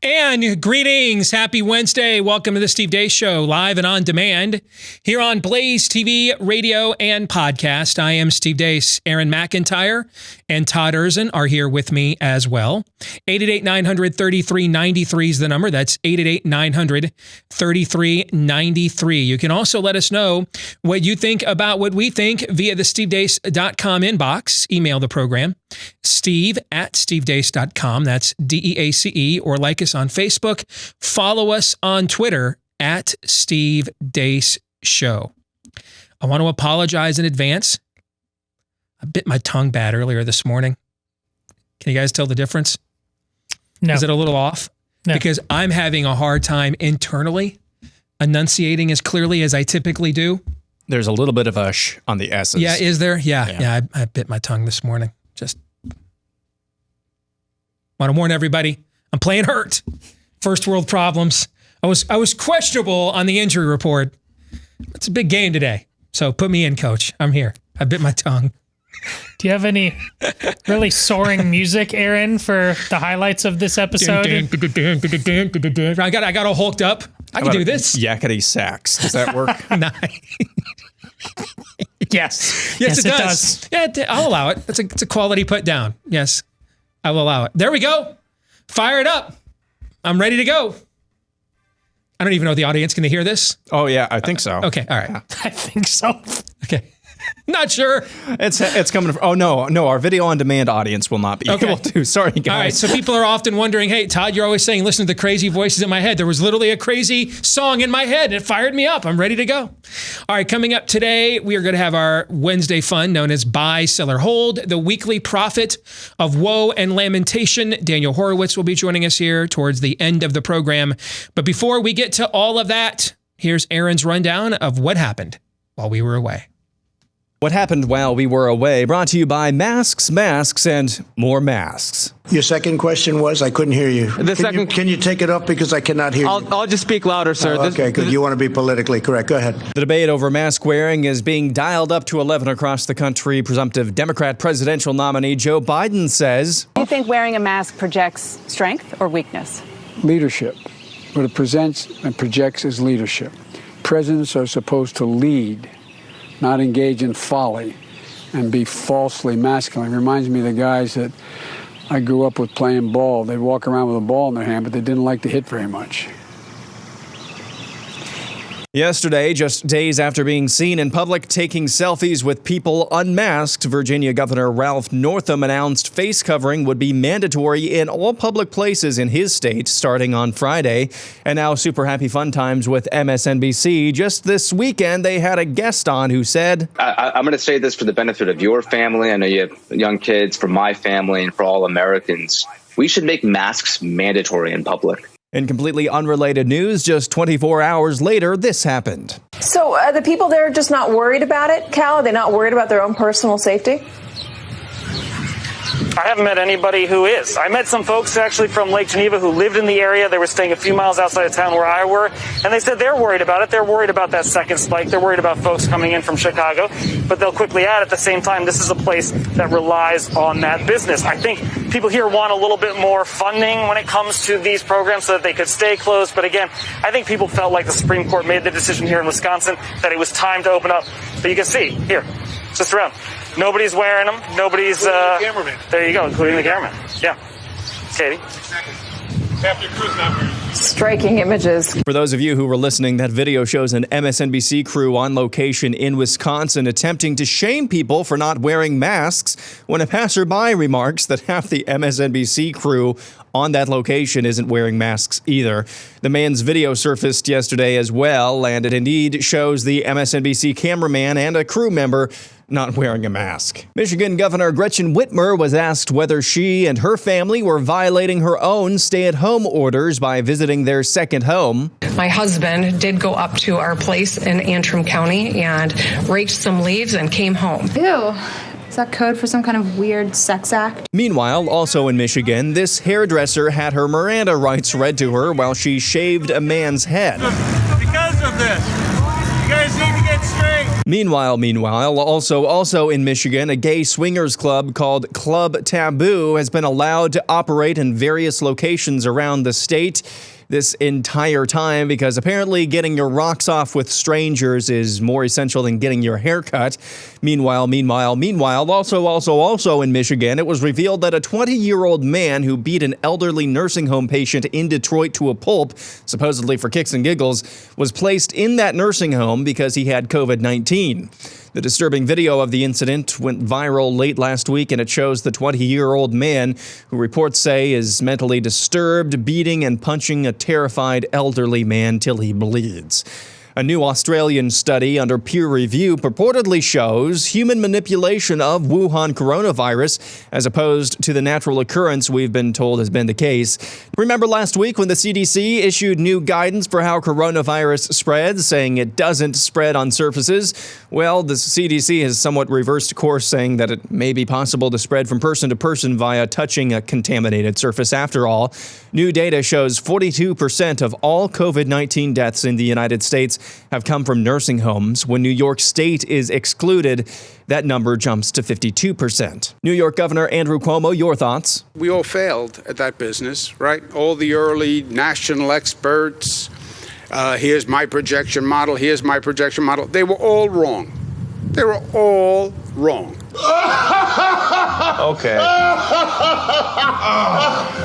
And greetings. Happy Wednesday. Welcome to the Steve Deace Show, live and on demand here on BlazeTV, radio, and podcast. I am Steve Deace. Aaron McIntyre and Todd Erzin are here with me as well. 888-900-3393 is the number. That's 888-900-3393. You can also let us know what you think about what we think via the stevedeace.com inbox. Email the program, steve@stevedeace.com. That's DEACE, or like us on Facebook. Follow us on Twitter at Steve Deace Show. I want to apologize in advance. I bit my tongue bad earlier this morning. Can you guys tell the difference? No. Is it a little off? No. Because I'm having a hard time internally enunciating as clearly as I typically do. There's a little bit of a sh on the S's. Yeah, is there? Yeah. I bit my tongue this morning. Just want to warn everybody. I'm playing hurt. First world problems. I was questionable on the injury report. It's a big game today. So put me in, coach. I'm here. I bit my tongue. Do you have any really soaring music, Aaron, for the highlights of this episode? I got all hulked up. I can do this. Yakety sax. Does that work? Nice. Yes, it does. Yeah, I'll allow it. It's a quality put down. Yes, I will allow it. There we go. Fire it up. I'm ready to go. I don't even know the audience. Can they hear this? Oh, yeah, I think so. Okay, all right. Yeah. I think so. Okay. Not sure. It's coming from, no, our video on demand audience will not be able to. Sorry, guys. All right, so people are often wondering, hey, Todd, you're always saying, listen to the crazy voices in my head. There was literally a crazy song in my head, and it fired me up. I'm ready to go. All right, coming up today, we are going to have our Wednesday fun known as Buy, Sell, or Hold, the weekly prophet of woe and lamentation. Daniel Horowitz will be joining us here towards the end of the program. But before we get to all of that, here's Aaron's rundown of what happened while we were away. What happened while we were away, brought to you by masks, and more masks. Your second question was? I couldn't hear you. Can you take it up because I cannot hear you? I'll just speak louder, sir. Okay, good. You want to be politically correct. Go ahead. The debate over mask wearing is being dialed up to 11 across the country. Presumptive Democrat presidential nominee Joe Biden says, Do you think wearing a mask projects strength or weakness? Leadership. What it presents and projects is leadership. Presidents are supposed to lead, not engage in folly and be falsely masculine. It reminds me of the guys that I grew up with playing ball. They'd walk around with a ball in their hand, but they didn't like to hit very much. Yesterday, just days after being seen in public taking selfies with people unmasked, Virginia Governor Ralph Northam announced face covering would be mandatory in all public places in his state starting on Friday. And now super happy fun times with MSNBC. Just this weekend, they had a guest on who said, I'm going to say this for the benefit of your family. I know you have young kids, for my family, and for all Americans. We should make masks mandatory in public. In completely unrelated news, just 24 hours later, this happened. So the people there are just not worried about it, Cal? Are they not worried about their own personal safety? I haven't met anybody who is. I met some folks actually from Lake Geneva who lived in the area. They were staying a few miles outside of town where I were, and they said they're worried about it. They're worried about that second spike. They're worried about folks coming in from Chicago. But they'll quickly add at the same time, this is a place that relies on that business. I think people here want a little bit more funding when it comes to these programs so that they could stay closed. But again, I think people felt like the Supreme Court made the decision here in Wisconsin that it was time to open up. But you can see here, just around. Nobody's wearing them. Nobody's, the cameraman. There you go, including the cameraman. Yeah. Katie? Exactly. Captain Cruz not wearing them. Striking images. For those of you who were listening, that video shows an MSNBC crew on location in Wisconsin attempting to shame people for not wearing masks when a passerby remarks that half the MSNBC crew on that location isn't wearing masks either. The man's video surfaced yesterday as well, and it indeed shows the MSNBC cameraman and a crew member not wearing a mask. Michigan Governor Gretchen Whitmer was asked whether she and her family were violating her own stay-at-home orders by visiting their second home. My husband did go up to our place in Antrim County and raked some leaves and came home. Ew. Is that code for some kind of weird sex act? Meanwhile, also in Michigan, this hairdresser had her Miranda rights read to her while she shaved a man's head. Because of this, you guys need to get straight. Meanwhile, also in Michigan, a gay swingers club called Club Taboo has been allowed to operate in various locations around the state this entire time because apparently getting your rocks off with strangers is more essential than getting your hair cut. Meanwhile, also in Michigan, it was revealed that a 20-year-old man who beat an elderly nursing home patient in Detroit to a pulp, supposedly for kicks and giggles, was placed in that nursing home because he had COVID-19. The disturbing video of the incident went viral late last week, and it shows the 20-year-old man, who reports say is mentally disturbed, beating and punching a terrified elderly man till he bleeds. A new Australian study under peer review purportedly shows human manipulation of Wuhan coronavirus as opposed to the natural occurrence we've been told has been the case. Remember last week when the CDC issued new guidance for how coronavirus spreads, saying it doesn't spread on surfaces? Well, the CDC has somewhat reversed course, saying that it may be possible to spread from person to person via touching a contaminated surface after all. New data shows 42% of all COVID-19 deaths in the United States have come from nursing homes. When New York State is excluded, that number jumps to 52%. New York Governor Andrew Cuomo, your thoughts? We all failed at that business, right? All the early national experts, here's my projection model, here's my projection model. They were all wrong. They were all wrong. Okay.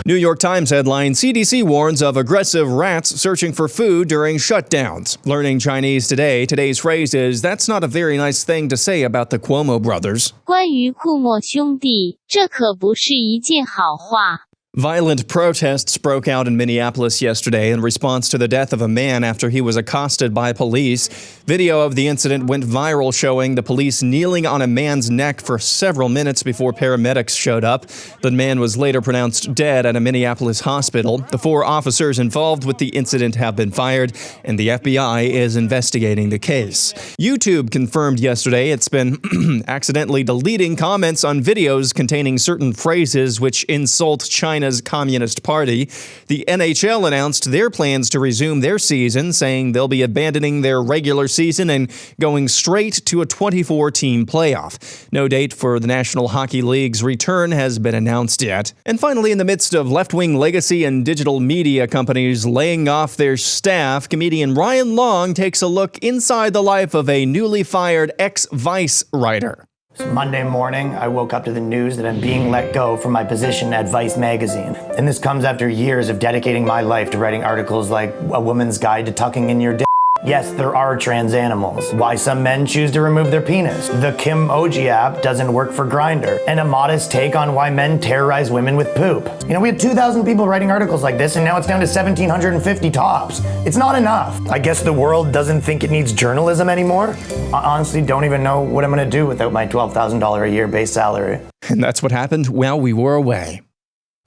New York Times headline, CDC warns of aggressive rats searching for food during shutdowns. Learning Chinese today, today's phrase is, that's not a very nice thing to say about the Cuomo brothers. 关于库莫兄弟，这可不是一件好话。 Violent protests broke out in Minneapolis yesterday in response to the death of a man after he was accosted by police. Video of the incident went viral, showing the police kneeling on a man's neck for several minutes before paramedics showed up. The man was later pronounced dead at a Minneapolis hospital. The 4 officers involved with the incident have been fired, and the FBI is investigating the case. YouTube confirmed yesterday it's been accidentally deleting comments on videos containing certain phrases which insult China's Communist Party. The NHL announced their plans to resume their season, saying they'll be abandoning their regular season and going straight to a 24-team playoff. No date for the National Hockey League's return has been announced yet. And finally, in the midst of left-wing legacy and digital media companies laying off their staff, comedian Ryan Long takes a look inside the life of a newly fired ex-Vice writer. Monday morning, I woke up to the news that I'm being let go from my position at Vice magazine. And this comes after years of dedicating my life to writing articles like A Woman's Guide to Tucking in Your Dick. Yes, there are trans animals. Why some men choose to remove their penis. The Kimoji app doesn't work for Grindr. And a modest take on why men terrorize women with poop. You know, we had 2,000 people writing articles like this, and now it's down to 1,750 tops. It's not enough. I guess the world doesn't think it needs journalism anymore. I honestly don't even know what I'm gonna do without my $12,000 a year base salary. And that's what happened while we were away.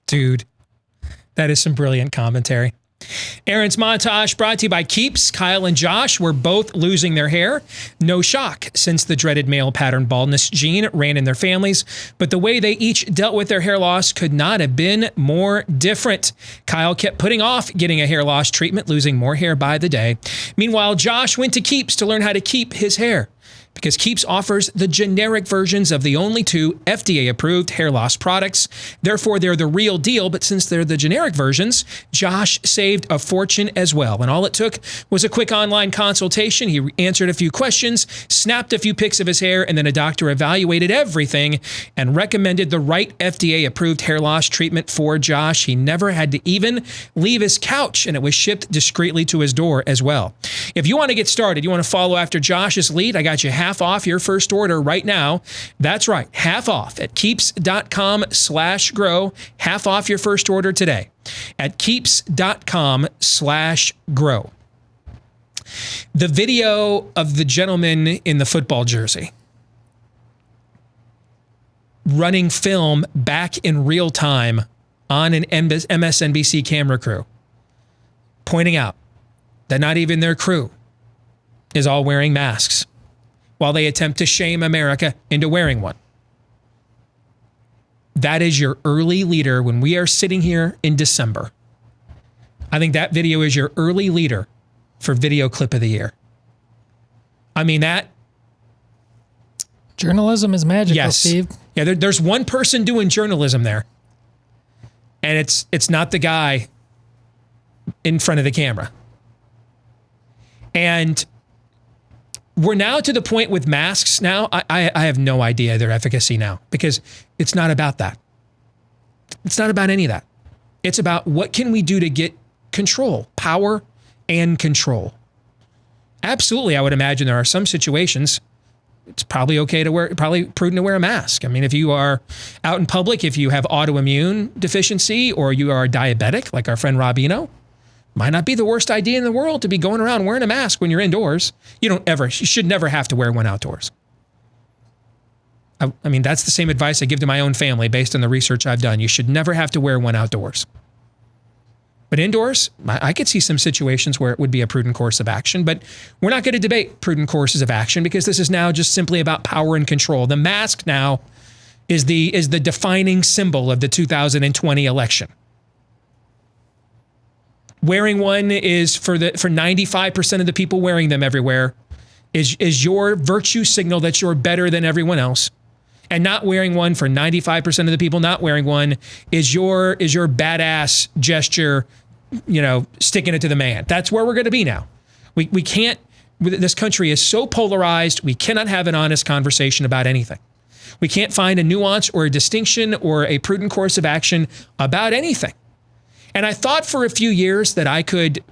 Dude, that is some brilliant commentary. Aaron's montage brought to you by Keeps. Kyle and Josh were both losing their hair. No shock, since the dreaded male pattern baldness gene ran in their families, but the way they each dealt with their hair loss could not have been more different. Kyle kept putting off getting a hair loss treatment, losing more hair by the day. Meanwhile, Josh went to Keeps to learn how to keep his hair, because Keeps offers the generic versions of the only 2 FDA-approved hair loss products. Therefore, they're the real deal, but since they're the generic versions, Josh saved a fortune as well. And all it took was a quick online consultation. He answered a few questions, snapped a few pics of his hair, and then a doctor evaluated everything and recommended the right FDA-approved hair loss treatment for Josh. He never had to even leave his couch, and it was shipped discreetly to his door as well. If you want to get started, you want to follow after Josh's lead, I got you half off your first order right now. That's right, half off at keeps.com/grow. Half off your first order today at keeps.com/grow. The video of the gentleman in the football jersey running film back in real time on an MSNBC camera crew, pointing out that not even their crew is all wearing masks, while they attempt to shame America into wearing one. That is your early leader when we are sitting here in December. I think that video is your early leader for video clip of the year. I mean, that Journalism is magical, Yes. Steve. Yeah, there's one person doing journalism there. And it's not the guy in front of the camera. And we're now to the point with masks now, I have no idea their efficacy now, because it's not about that. It's not about any of that. It's about what can we do to get control, power and control. Absolutely, I would imagine there are some situations it's probably probably prudent to wear a mask. I mean, if you are out in public, if you have autoimmune deficiency or you are diabetic, like our friend Robino, might not be the worst idea in the world to be going around wearing a mask when you're indoors. You should never have to wear one outdoors. I mean, that's the same advice I give to my own family based on the research I've done. You should never have to wear one outdoors. But indoors, I could see some situations where it would be a prudent course of action, but we're not going to debate prudent courses of action because this is now just simply about power and control. The mask now is the defining symbol of the 2020 election. Wearing one is for 95% of the people wearing them everywhere is your virtue signal that you're better than everyone else. And not wearing one for 95% of the people not wearing one is your badass gesture, sticking it to the man. That's where we're going to be now. We can't, this country is so polarized, we cannot have an honest conversation about anything. We can't find a nuance or a distinction or a prudent course of action about anything. And I thought for a few years that I could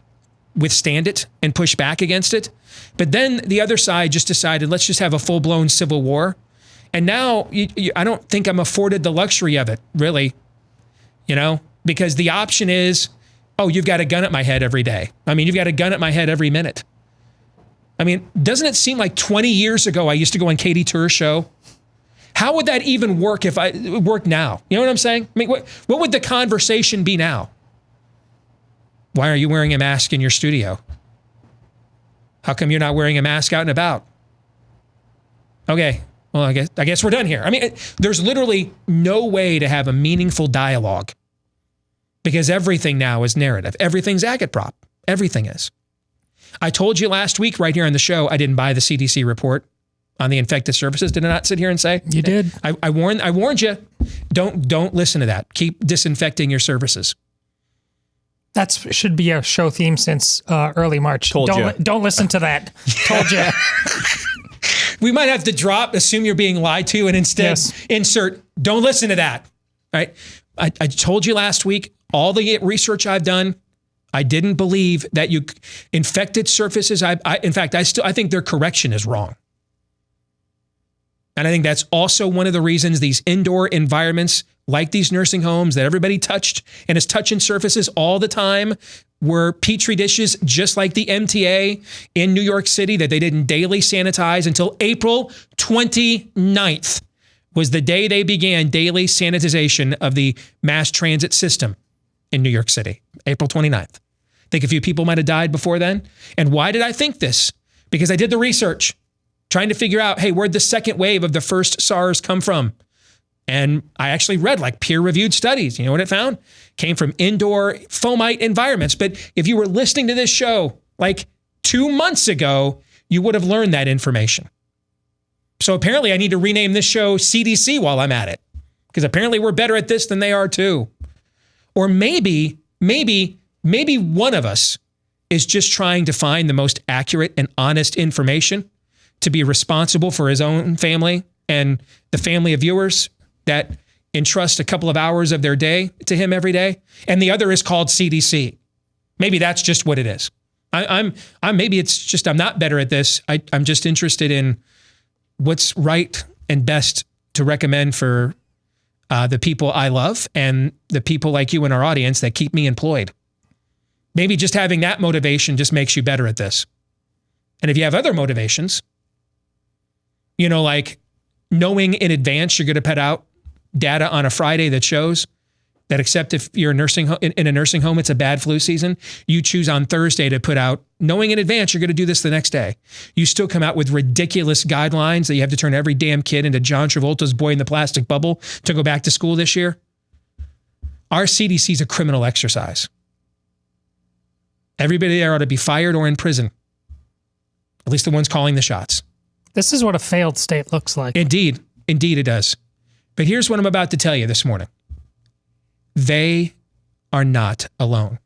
withstand it and push back against it. But then the other side just decided, let's just have a full-blown civil war. And now I don't think I'm afforded the luxury of it, really, because the option is, oh, you've got a gun at my head every day. I mean, you've got a gun at my head every minute. I mean, doesn't it seem like 20 years ago I used to go on Katie Tour's show? How would that even work if it worked now? You know what I'm saying? I mean, what would the conversation be now? Why are you wearing a mask in your studio? How come you're not wearing a mask out and about? Okay. Well, I guess we're done here. I mean, there's literally no way to have a meaningful dialogue because everything now is narrative. Everything's agitprop. Everything is. I told you last week right here on the show, I didn't buy the CDC report on the infected surfaces. Did I not sit here and say? You did. I warned you. Don't listen to that. Keep disinfecting your surfaces. That should be a show theme since early March. Don't listen to that. Told you. We might have to assume you're being lied to, and instead insert, don't listen to that, right? I told you last week, all the research I've done, I didn't believe that infected surfaces, in fact, I think their correction is wrong. And I think that's also one of the reasons these indoor environments, like these nursing homes that everybody touched and is touching surfaces all the time, were petri dishes just like the MTA in New York City that they didn't daily sanitize until April 29th was the day they began daily sanitization of the mass transit system in New York City, April 29th. I think a few people might have died before then. And why did I think this? Because I did the research, trying to figure out, hey, where'd the second wave of the first SARS come from? And I actually read peer-reviewed studies. You know what it found? Came from indoor fomite environments. But if you were listening to this show 2 months ago, you would have learned that information. So apparently I need to rename this show CDC while I'm at it, because apparently we're better at this than they are too. Or maybe one of us is just trying to find the most accurate and honest information to be responsible for his own family and the family of viewers that entrust a couple of hours of their day to him every day. And the other is called CDC. Maybe that's just what it is. Maybe it's just, I'm not better at this. I'm just interested in what's right and best to recommend for the people I love and the people like you in our audience that keep me employed. Maybe just having that motivation just makes you better at this. And if you have other motivations, like knowing in advance you're going to put out data on a Friday that shows that except if you're in a nursing home, it's a bad flu season, you choose on Thursday to put out, knowing in advance you're going to do this the next day. You still come out with ridiculous guidelines that you have to turn every damn kid into John Travolta's Boy in the Plastic Bubble to go back to school this year. Our CDC is a criminal exercise. Everybody there ought to be fired or in prison. At least the ones calling the shots. This is what a failed state looks like. Indeed. Indeed it does. But here's what I'm about to tell you this morning. They are not alone.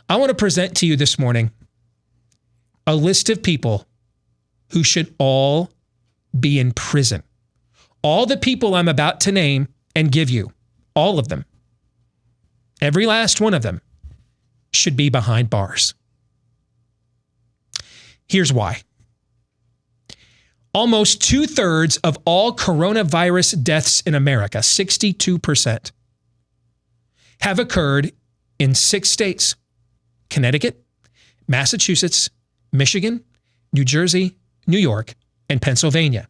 I want to present to you this morning a list of people who should all be in prison. All the people I'm about to name and give you, all of them, every last one of them, should be behind bars. Here's why. Almost 2/3 of all coronavirus deaths in America, 62%, have occurred in 6 states: Connecticut, Massachusetts, Michigan, New Jersey, New York, and Pennsylvania.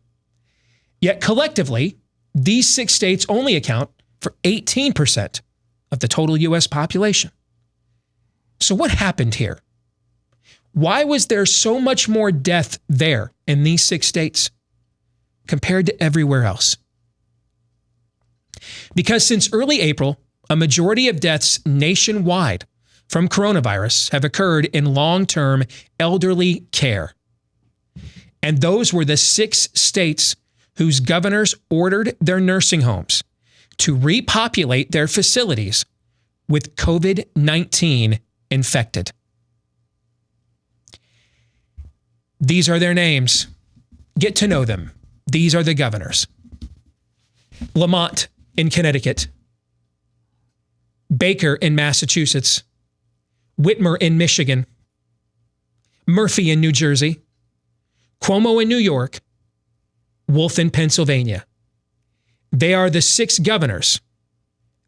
Yet collectively, these 6 states only account for 18% of the total U.S. population. So what happened here? Why was there so much more death there in these 6 states compared to everywhere else? Because since early April, a majority of deaths nationwide from coronavirus have occurred in long-term elderly care. And those were the 6 states whose governors ordered their nursing homes to repopulate their facilities with COVID-19 infected. These are their names. Get to know them. These are the governors. Lamont in Connecticut, Baker in Massachusetts, Whitmer in Michigan, Murphy in New Jersey, Cuomo in New York, Wolf in Pennsylvania. They are the 6 governors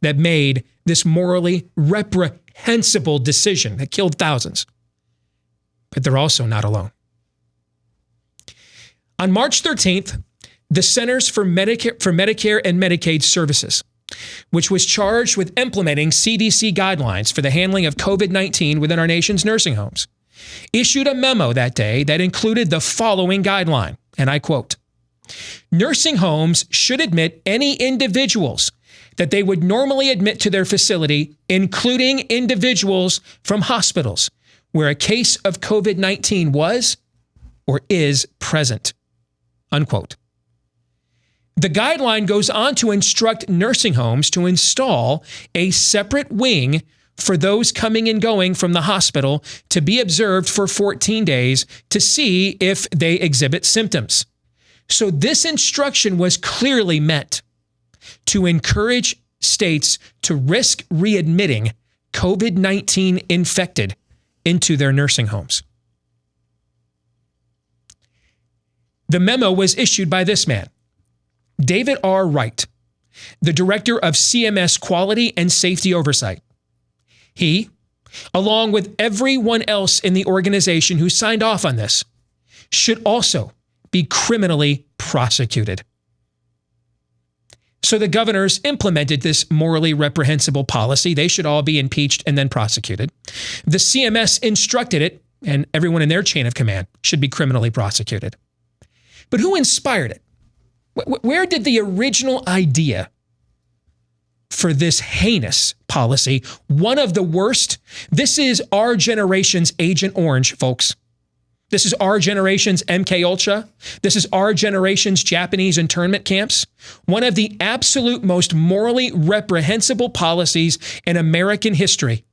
that made this morally reprehensible decision that killed thousands. But they're also not alone. On March 13th, the Centers for Medicare and Medicaid Services, which was charged with implementing CDC guidelines for the handling of COVID-19 within our nation's nursing homes, issued a memo that day that included the following guideline, and I quote, "Nursing homes should admit any individuals that they would normally admit to their facility, including individuals from hospitals where a case of COVID-19 was or is present," unquote. The guideline goes on to instruct nursing homes to install a separate wing for those coming and going from the hospital to be observed for 14 days to see if they exhibit symptoms. So this instruction was clearly meant to encourage states to risk readmitting COVID-19 infected into their nursing homes. The memo was issued by this man, David R. Wright, the director of CMS Quality and Safety Oversight. He, along with everyone else in the organization who signed off on this, should also be criminally prosecuted. So the governors implemented this morally reprehensible policy. They should all be impeached and then prosecuted. The CMS instructed it, and everyone in their chain of command should be criminally prosecuted. But who inspired it? Where did the original idea for this heinous policy, one of the worst? This is our generation's Agent Orange, folks. This is our generation's MK Ultra. This is our generation's Japanese internment camps. One of the absolute most morally reprehensible policies in American history.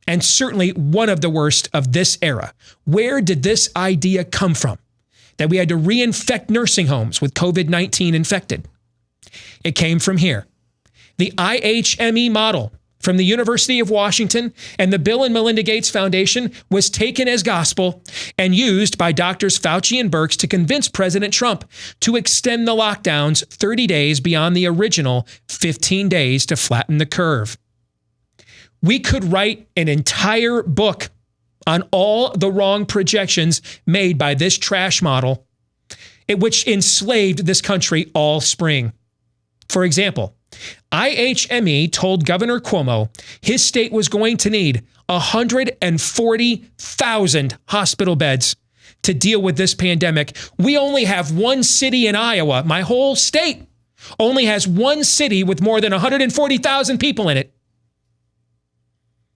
And certainly one of the worst of this era. Where did this idea come from? That we had to reinfect nursing homes with COVID-19 infected. It came from here. The IHME model from the University of Washington and the Bill and Melinda Gates Foundation was taken as gospel and used by Drs. Fauci and Birx to convince President Trump to extend the lockdowns 30 days beyond the original 15 days to flatten the curve. We could write an entire book on all the wrong projections made by this trash model, which enslaved this country all spring. For example, IHME told Governor Cuomo his state was going to need 140,000 hospital beds to deal with this pandemic. We only have one city in Iowa. My whole state only has one city with more than 140,000 people in it.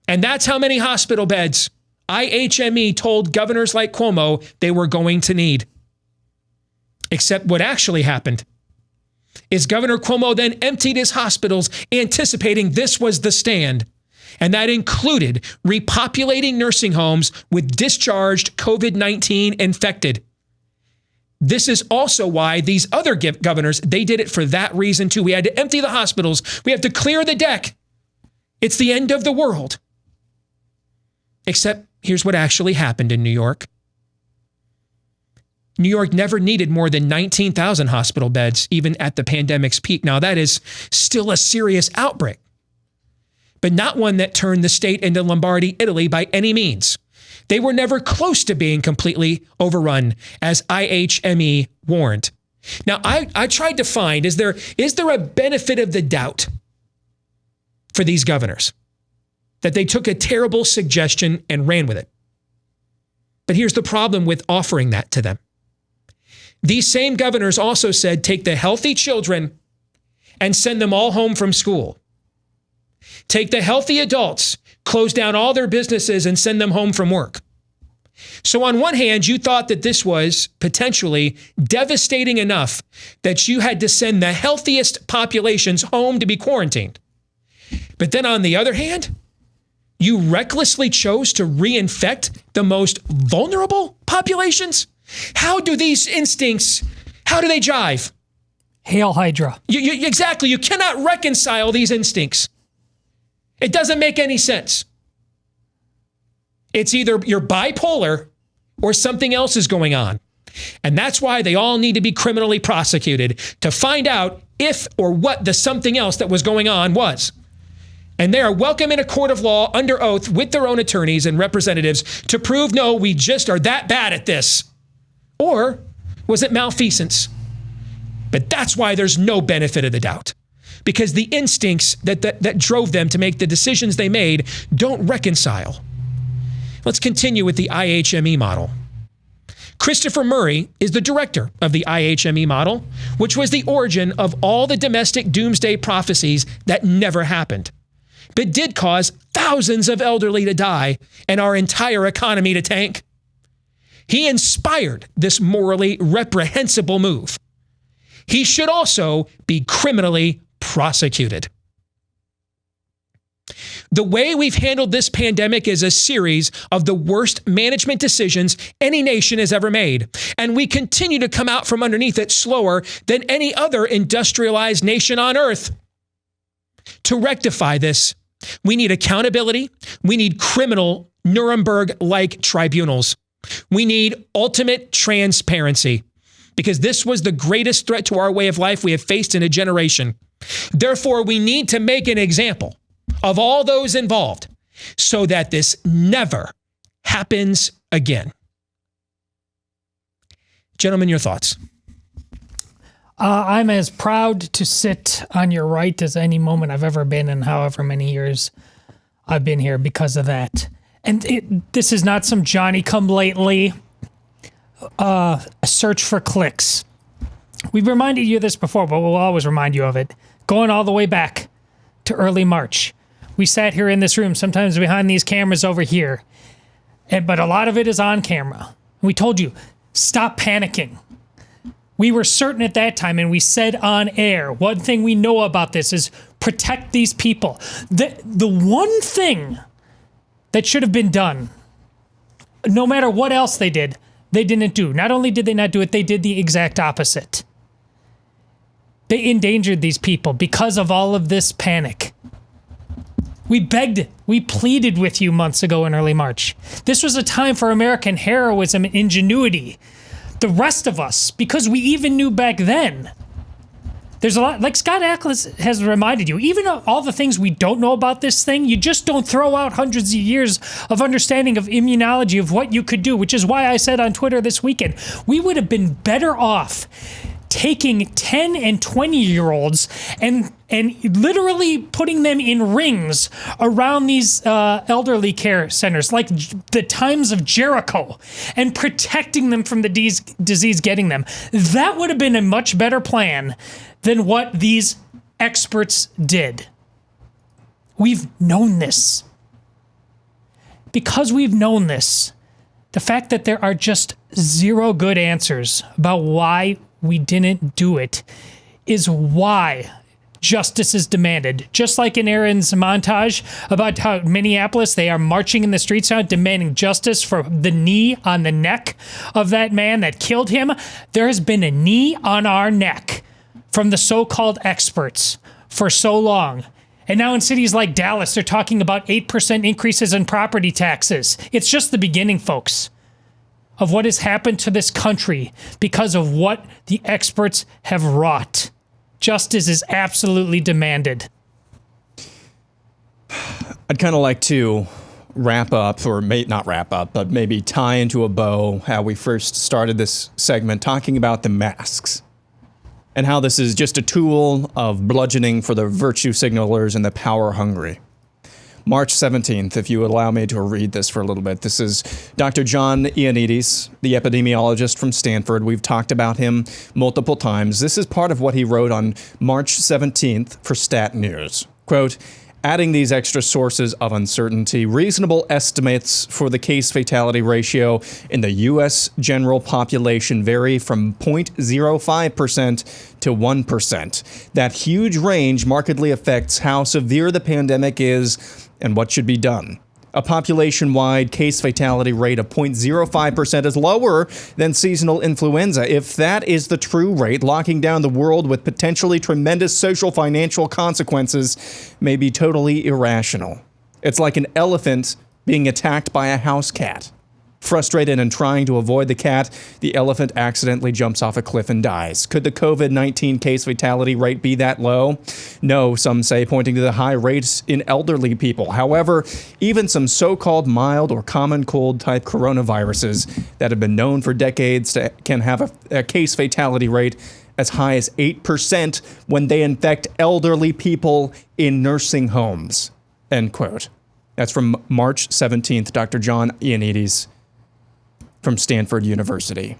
And that's how many hospital beds IHME told governors like Cuomo they were going to need. Except what actually happened is Governor Cuomo then emptied his hospitals, anticipating this was the stand. And that included repopulating nursing homes with discharged COVID-19 infected. This is also why these other governors, they did it for that reason too. We had to empty the hospitals. We have to clear the deck. It's the end of the world. Except here's what actually happened in New York. New York never needed more than 19,000 hospital beds, even at the pandemic's peak. Now, that is still a serious outbreak, but not one that turned the state into Lombardy, Italy by any means. They were never close to being completely overrun, as IHME warned. Now, I tried to find, is there a benefit of the doubt for these governors that they took a terrible suggestion and ran with it? But here's the problem with offering that to them. These same governors also said, take the healthy children and send them all home from school. Take the healthy adults, close down all their businesses and send them home from work. So on one hand, you thought that this was potentially devastating enough that you had to send the healthiest populations home to be quarantined. But then on the other hand, you recklessly chose to reinfect the most vulnerable populations? How do these instincts, how do they jive? Hail Hydra. Exactly. You cannot reconcile these instincts. It doesn't make any sense. It's either you're bipolar or something else is going on. And that's why they all need to be criminally prosecuted to find out if or what the something else that was going on was. And they are welcome in a court of law under oath with their own attorneys and representatives to prove, no, we just are that bad at this. Or was it malfeasance? But that's why there's no benefit of the doubt. Because the instincts that drove them to make the decisions they made don't reconcile. Let's continue with the IHME model. Christopher Murray is the director of the IHME model, which was the origin of all the domestic doomsday prophecies that never happened, but did cause thousands of elderly to die and our entire economy to tank. He inspired this morally reprehensible move. He should also be criminally prosecuted. The way we've handled this pandemic is a series of the worst management decisions any nation has ever made, and we continue to come out from underneath it slower than any other industrialized nation on earth. To rectify this, we need accountability. We need criminal Nuremberg-like tribunals. We need ultimate transparency, because this was the greatest threat to our way of life we have faced in a generation. Therefore, we need to make an example of all those involved so that this never happens again. Gentlemen, your thoughts? I'm as proud to sit on your right as any moment I've ever been in however many years I've been here because of that. And this is not some Johnny-come-lately search for clicks. We've reminded you of this before, but we'll always remind you of it. Going all the way back to early March. We sat here in this room, sometimes behind these cameras over here, but a lot of it is on camera. We told you, stop panicking. We were certain at that time, and we said on air, one thing we know about this is protect these people. The one thing that should have been done, no matter what else they didn't do. Not only did they not do it, they did the exact opposite. They endangered these people because of all of this panic. We begged, we pleaded with you months ago in early March. This was a time for American heroism and ingenuity. The rest of us, because we even knew back then, there's a lot, like Scott Ackles has reminded you, even all the things we don't know about this thing, you just don't throw out hundreds of years of understanding of immunology of what you could do, which is why I said on Twitter this weekend, we would have been better off taking 10 and 20-year-olds and literally putting them in rings around these elderly care centers, like the times of Jericho, and protecting them from the disease getting them. That would have been a much better plan than what these experts did. We've known this. Because we've known this, the fact that there are just zero good answers about why we didn't do it is why justice is demanded. Just like in Aaron's montage about how Minneapolis, they are marching in the streets now demanding justice for the knee on the neck of that man that killed him. There has been a knee on our neck from the so-called experts for so long. And now in cities like Dallas, they're talking about 8% increases in property taxes. It's just the beginning, folks, of what has happened to this country because of what the experts have wrought. Justice is absolutely demanded. I'd kind of like to wrap up, or not wrap up, but maybe tie into a bow how we first started this segment talking about the masks and how this is just a tool of bludgeoning for the virtue signalers and the power hungry. March 17th, if you would allow me to read this for a little bit. This is Dr. John Ioannidis, the epidemiologist from Stanford. We've talked about him multiple times. This is part of what he wrote on March 17th for Stat News. Quote, adding these extra sources of uncertainty, reasonable estimates for the case fatality ratio in the U.S. general population vary from 0.05% to 1%. That huge range markedly affects how severe the pandemic is and what should be done. A population-wide case fatality rate of 0.05% is lower than seasonal influenza. If that is the true rate, locking down the world with potentially tremendous social financial consequences may be totally irrational. It's like an elephant being attacked by a house cat. Frustrated and trying to avoid the cat, the elephant accidentally jumps off a cliff and dies. Could the COVID-19 case fatality rate be that low? No, some say, pointing to the high rates in elderly people. However, even some so-called mild or common cold type coronaviruses that have been known for decades can have a case fatality rate as high as 8% when they infect elderly people in nursing homes. End quote. That's from March 17th, Dr. John Ioannidis from Stanford University.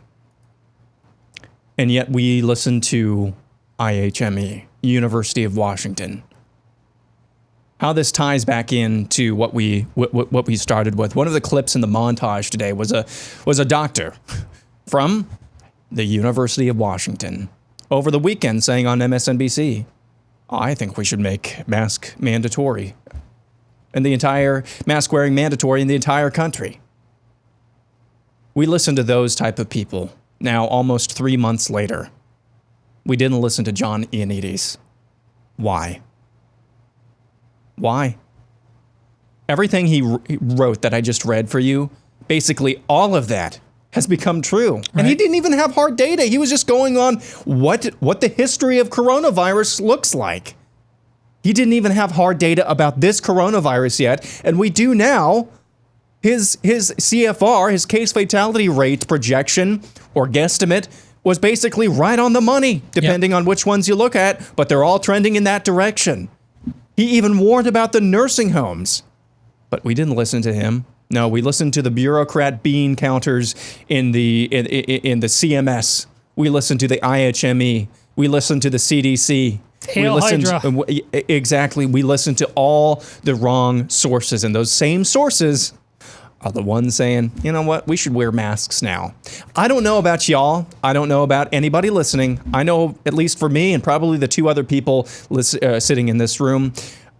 And yet we listen to IHME, University of Washington. How this ties back into what we started with. One of the clips in the montage today was a doctor from the University of Washington over the weekend saying on MSNBC, I think we should make mask mandatory and the entire mask wearing mandatory in the entire country. We listened to those type of people. Now, almost 3 months later, we didn't listen to John Ioannidis. Why? Why? Everything he wrote that I just read for you, basically all of that has become true. Right. And he didn't even have hard data. He was just going on what the history of coronavirus looks like. He didn't even have hard data about this coronavirus yet, and we do now. His CFR, his case fatality rate projection or guesstimate was basically right on the money, depending on which ones you look at, but they're all trending in that direction. He even warned about the nursing homes, but we didn't listen to him. No, we listened to the bureaucrat bean counters in the CMS. We listened to the IHME. We listened to the CDC. Exactly. We listened to all the wrong sources, and those same sources are the ones saying, you know what, we should wear masks now. I don't know about y'all. I don't know about anybody listening. I know, at least for me and probably the two other people sitting in this room,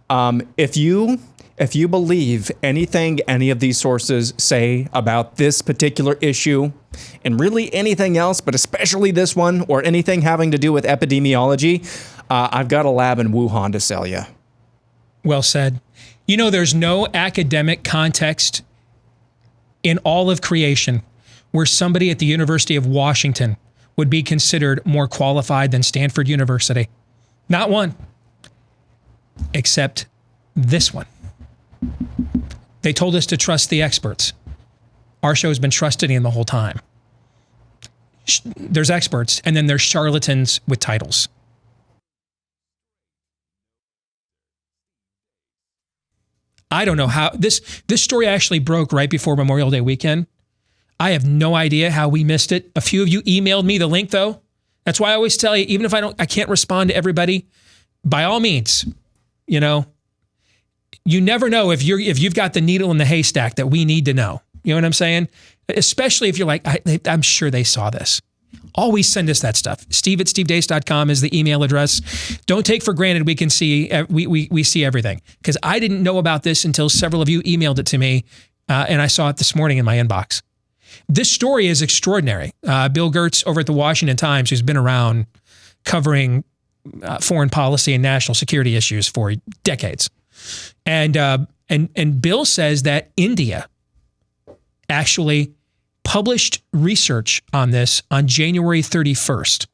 if you believe anything any of these sources say about this particular issue, and really anything else, but especially this one, or anything having to do with epidemiology, I've got a lab in Wuhan to sell you. Well said. You know, there's no academic context in all of creation where somebody at the University of Washington would be considered more qualified than Stanford University. Not one. Except this one. They told us to trust the experts. Our show has been trusted in the whole time. There's experts, and then there's charlatans with titles. I don't know how this story actually broke right before Memorial Day weekend. I have no idea how we missed it. A few of you emailed me the link though. That's why I always tell you, even if I can't respond to everybody, by all means, you know, you never know if you've got the needle in the haystack that we need to know. You know what I'm saying? Especially if you're like, I'm sure they saw this. Always send us that stuff. Steve@stevedeace.com is the email address. Don't take for granted we can see, we see everything. Because I didn't know about this until several of you emailed it to me, and I saw it this morning in my inbox. This story is extraordinary. Bill Gertz over at the Washington Times, who's been around covering foreign policy and national security issues for decades. And Bill says that India actually published research on this on January 31st.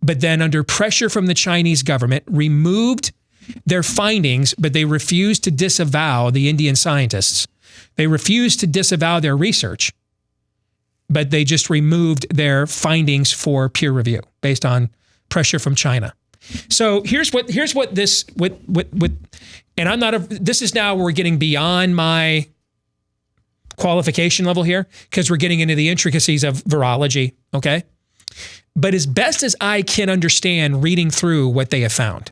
But then under pressure from the Chinese government, removed their findings, but they refused to disavow the Indian scientists. They refused to disavow their research, but they just removed their findings for peer review based on pressure from China. So here's what this, and I'm not this is now we're getting beyond my qualification level here because we're getting into the intricacies of virology, okay? But as best as I can understand reading through what they have found,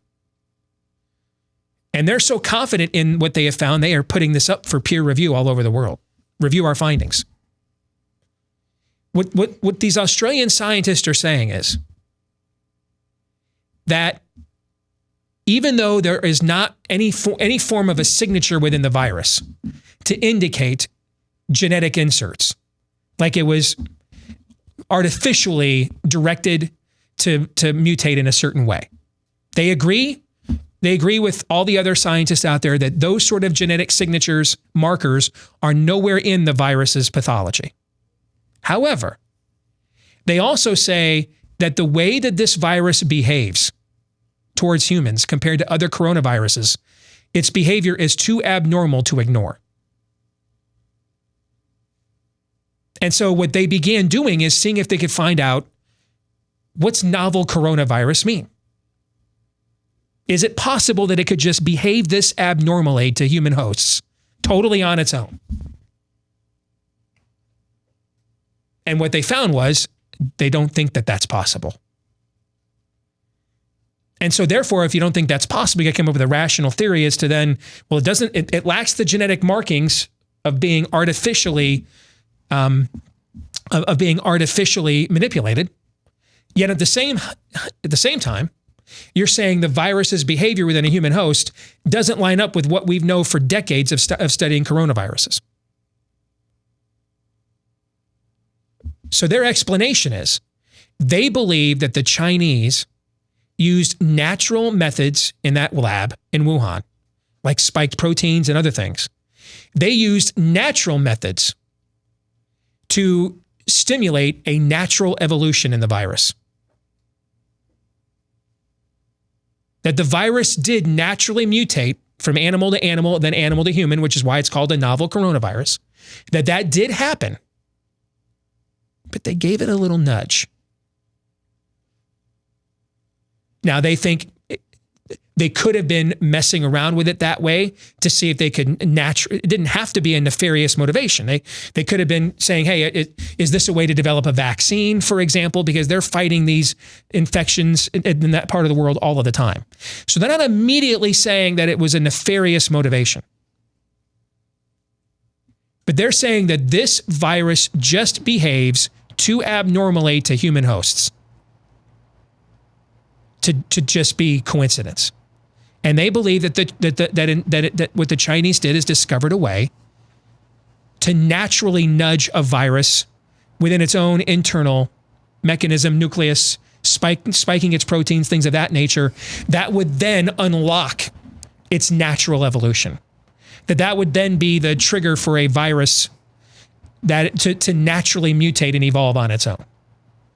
and they're so confident in what they have found, they are putting this up for peer review all over the world. Review our findings. What these Australian scientists are saying is that even though there is not any form of a signature within the virus to indicate genetic inserts, like it was artificially directed to mutate in a certain way. They agree with all the other scientists out there that those sort of genetic signatures, markers, are nowhere in the virus's pathology. However, they also say that the way that this virus behaves towards humans compared to other coronaviruses, its behavior is too abnormal to ignore. And so what they began doing is seeing if they could find out what's novel coronavirus mean. Is it possible that it could just behave this abnormally to human hosts, totally on its own? And what they found was they don't think that that's possible. And so therefore, if you don't think that's possible, you got to come up with a rational theory as to then, well, it lacks the genetic markings of being artificially manipulated. Yet at the same time, you're saying the virus's behavior within a human host doesn't line up with what we've known for decades of studying coronaviruses. So their explanation is they believe that the Chinese used natural methods in that lab in Wuhan, like spiked proteins and other things. They used natural methods to stimulate a natural evolution in the virus. That the virus did naturally mutate from animal to animal, then animal to human, which is why it's called a novel coronavirus. That did happen. But they gave it a little nudge. Now, they think they could have been messing around with it that way to see if they could it didn't have to be a nefarious motivation. They could have been saying, hey, is this a way to develop a vaccine, for example, because they're fighting these infections in that part of the world all of the time. So they're not immediately saying that it was a nefarious motivation. But they're saying that this virus just behaves too abnormally to human hosts to just be coincidence. And they believe that what the Chinese did is discovered a way to naturally nudge a virus within its own internal mechanism, nucleus, spiking its proteins, things of that nature, that would then unlock its natural evolution. That would then be the trigger for a virus that to naturally mutate and evolve on its own.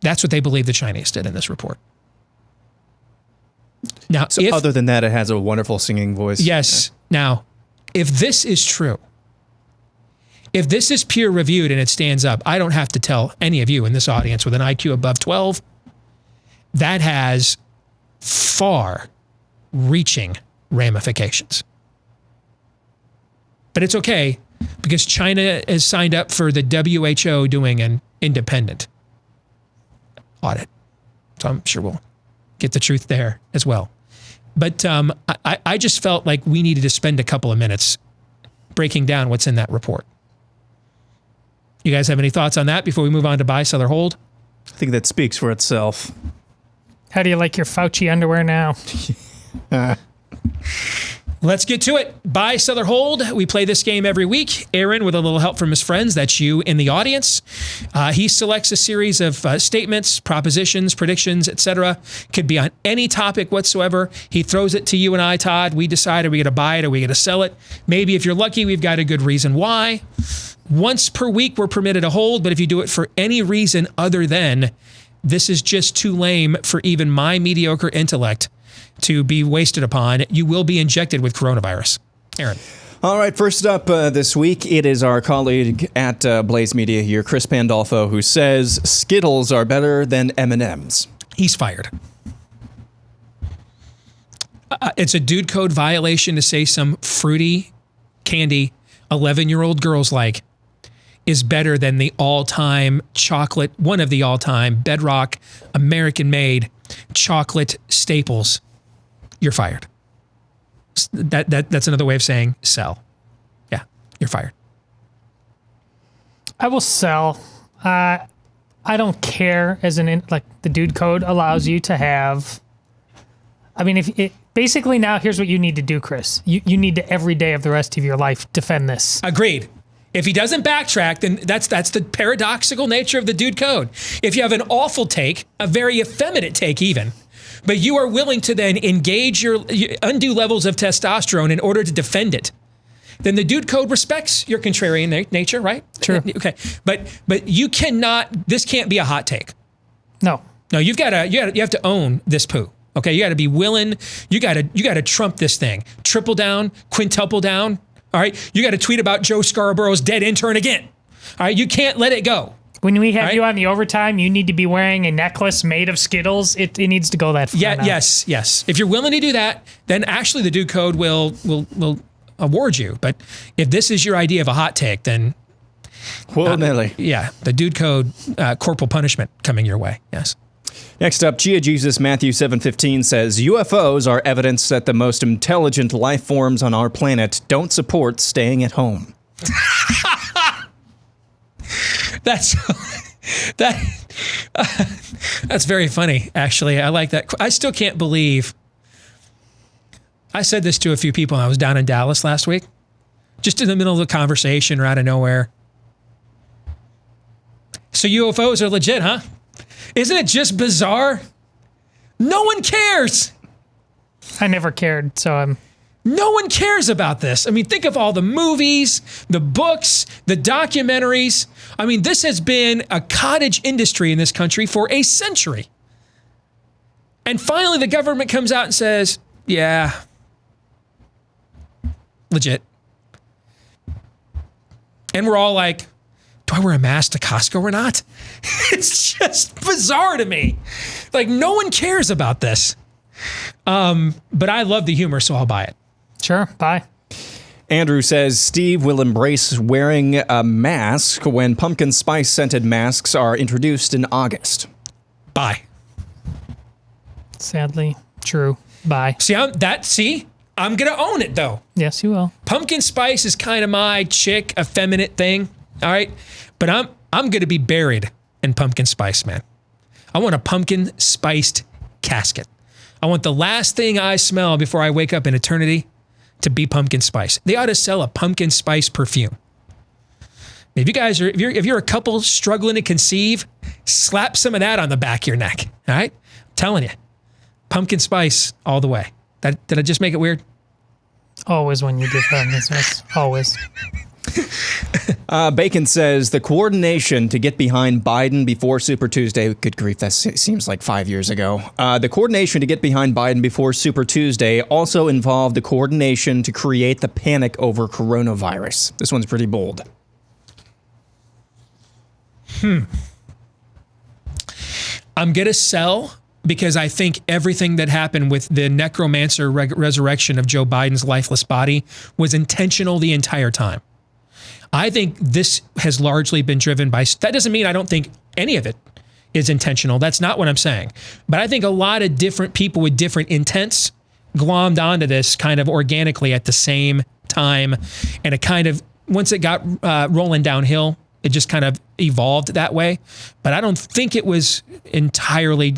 That's what they believe the Chinese did in this report. Now, so other than that, it has a wonderful singing voice. Yes. Now, if this is true, if this is peer reviewed and it stands up, I don't have to tell any of you in this audience with an IQ above 12, that has far-reaching ramifications. But it's okay because China has signed up for the WHO doing an independent audit. So I'm sure we'll get the truth there as well. But I just felt like we needed to spend a couple of minutes breaking down what's in that report. You guys have any thoughts on that before we move on to buy, sell, or hold? think that speaks for itself. How do you like your Fauci underwear now? Let's get to it. Buy, sell, or hold. We play this game every week. Aaron, with a little help from his friends, that's you in the audience. He selects a series of statements, propositions, predictions, etc. Could be on any topic whatsoever. He throws it to you and I, Todd. We decide, are we going to buy it? Are we going to sell it? Maybe if you're lucky, we've got a good reason why. Once per week, we're permitted to hold, but if you do it for any reason other than this is just too lame for even my mediocre intellect to be wasted upon, you will be injected with coronavirus. Aaron. All right, first up this week, it is our colleague at Blaze Media here, Chris Pandolfo, who says Skittles are better than M&Ms. He's fired. It's a dude code violation to say some fruity candy 11-year-old girls like is better than the all-time chocolate, one of the all-time bedrock American-made chocolate staples. You're fired. That's another way of saying sell. Yeah, you're fired. I will sell. I don't care like the dude code allows you to have. I mean, basically now here's what you need to do, Chris. You need to every day of the rest of your life defend this. Agreed. If he doesn't backtrack, then that's the paradoxical nature of the dude code. If you have an awful take, a very effeminate take even, but you are willing to then engage your undue levels of testosterone in order to defend it, then the dude code respects your contrarian nature, right? True. Okay. But you cannot, this can't be a hot take. No, you have to own this poo. Okay. You got to be willing. You got to trump this thing. Triple down, quintuple down. All right. You got to tweet about Joe Scarborough's dead intern again. All right. You can't let it go. When we have you on the overtime, you need to be wearing a necklace made of Skittles. It needs to go that far. Yeah. Yes. If you're willing to do that, then actually the dude code will award you. But if this is your idea of a hot take, then the dude code corporal punishment coming your way. Yes. Next up, Gia Jesus Matthew 7:15 says UFOs are evidence that the most intelligent life forms on our planet don't support staying at home. That's very funny, actually. I like that. I still can't believe. I said this to a few people when I was down in Dallas last week, just in the middle of the conversation or out of nowhere. So UFOs are legit, huh? Isn't it just bizarre? No one cares. I never cared, so No one cares about this. I mean, think of all the movies, the books, the documentaries. I mean, this has been a cottage industry in this country for a century. And finally, the government comes out and says, yeah, legit. And we're all like, do I wear a mask to Costco or not? It's just bizarre to me. Like, no one cares about this. But I love the humor, so I'll buy it. Sure, bye. Andrew says Steve will embrace wearing a mask when pumpkin spice scented masks are introduced in August. Bye. Sadly, true. Bye. I'm gonna own it though. Yes, you will. Pumpkin spice is kind of my chick, effeminate thing. All right, but I'm gonna be buried in pumpkin spice, man. I want a pumpkin spiced casket. I want the last thing I smell before I wake up in eternity to be pumpkin spice. They ought to sell a pumpkin spice perfume. If you're a couple struggling to conceive, slap some of that on the back of your neck. All right, I'm telling you, pumpkin spice all the way. Did I just make it weird? Always when you do pumpkin spice. Always. Bacon says the coordination to get behind Biden before Super Tuesday. Good grief, that seems like 5 years ago. The coordination to get behind Biden before Super Tuesday also involved the coordination to create the panic over coronavirus. This one's pretty bold. I'm going to sell because I think everything that happened with the necromancer resurrection of Joe Biden's lifeless body was intentional the entire time. I think this has largely been driven by, that doesn't mean I don't think any of it is intentional. That's not what I'm saying. But I think a lot of different people with different intents glommed onto this kind of organically at the same time. And it kind of, once it got rolling downhill, It just kind of evolved that way. But I don't think it was entirely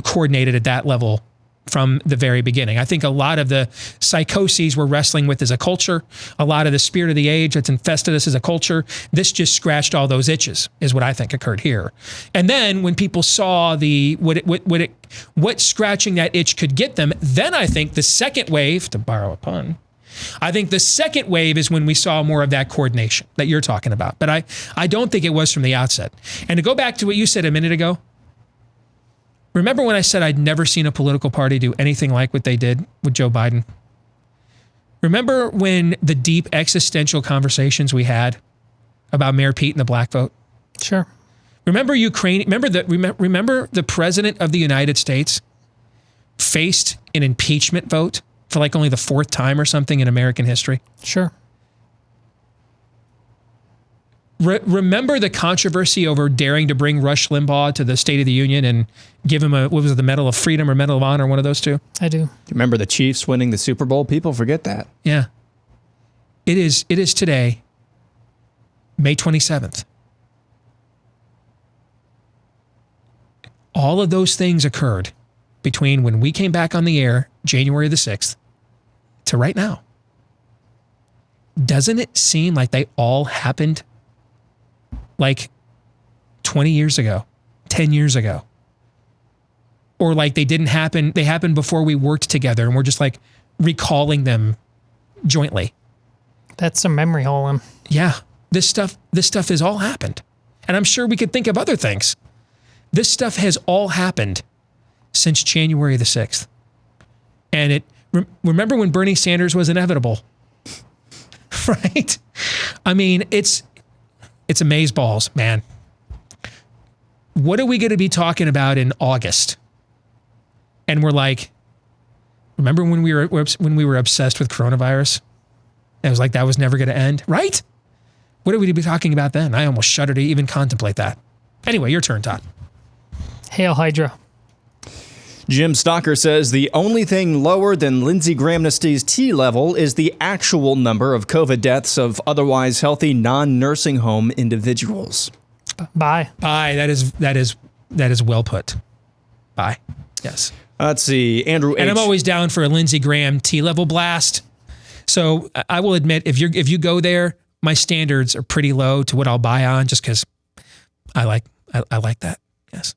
coordinated at that level from the very beginning. I think a lot of the psychoses we're wrestling with as a culture, a lot of the spirit of the age that's infested us as a culture, this just scratched all those itches, is what I think occurred here. And then when people saw what scratching that itch could get them, then I think the second wave, to borrow a pun, I think the second wave is when we saw more of that coordination that you're talking about. But I don't think it was from the outset. And to go back to what you said a minute ago, remember when I said I'd never seen a political party do anything like what they did with Joe Biden? Remember when the deep existential conversations we had about Mayor Pete and the black vote? Sure. Remember Ukraine? Remember the president of the United States faced an impeachment vote for like only the fourth time or something in American history? Sure. Remember the controversy over daring to bring Rush Limbaugh to the State of the Union and give him the Medal of Freedom or Medal of Honor, one of those two? I do. Remember the Chiefs winning the Super Bowl? People forget that. Yeah. It is today, May 27th. All of those things occurred between when we came back on the air, January the 6th, to right now. Doesn't it seem like they all happened like 20 years ago, 10 years ago? Or like they didn't happen, they happened before we worked together and we're just like recalling them jointly. That's some memory holing. Yeah, this stuff has all happened. And I'm sure we could think of other things. This stuff has all happened since January the 6th. And remember when Bernie Sanders was inevitable, right? I mean, it's amazeballs, man. What are we going to be talking about in August? And we're like, remember when we were obsessed with coronavirus? It was like that was never going to end, right? What are we to be talking about then? I almost shudder to even contemplate that. Anyway, your turn, Todd. Hail Hydra. Jim Stocker says the only thing lower than Lindsey Grahamnesty's T level is the actual number of COVID deaths of otherwise healthy non-nursing home individuals. Bye. Bye. That is well put. Bye. Yes. Let's see. Andrew H. And I'm always down for a Lindsey Graham T level blast. So I will admit, if you go there, my standards are pretty low to what I'll buy on, just because I like that. Yes.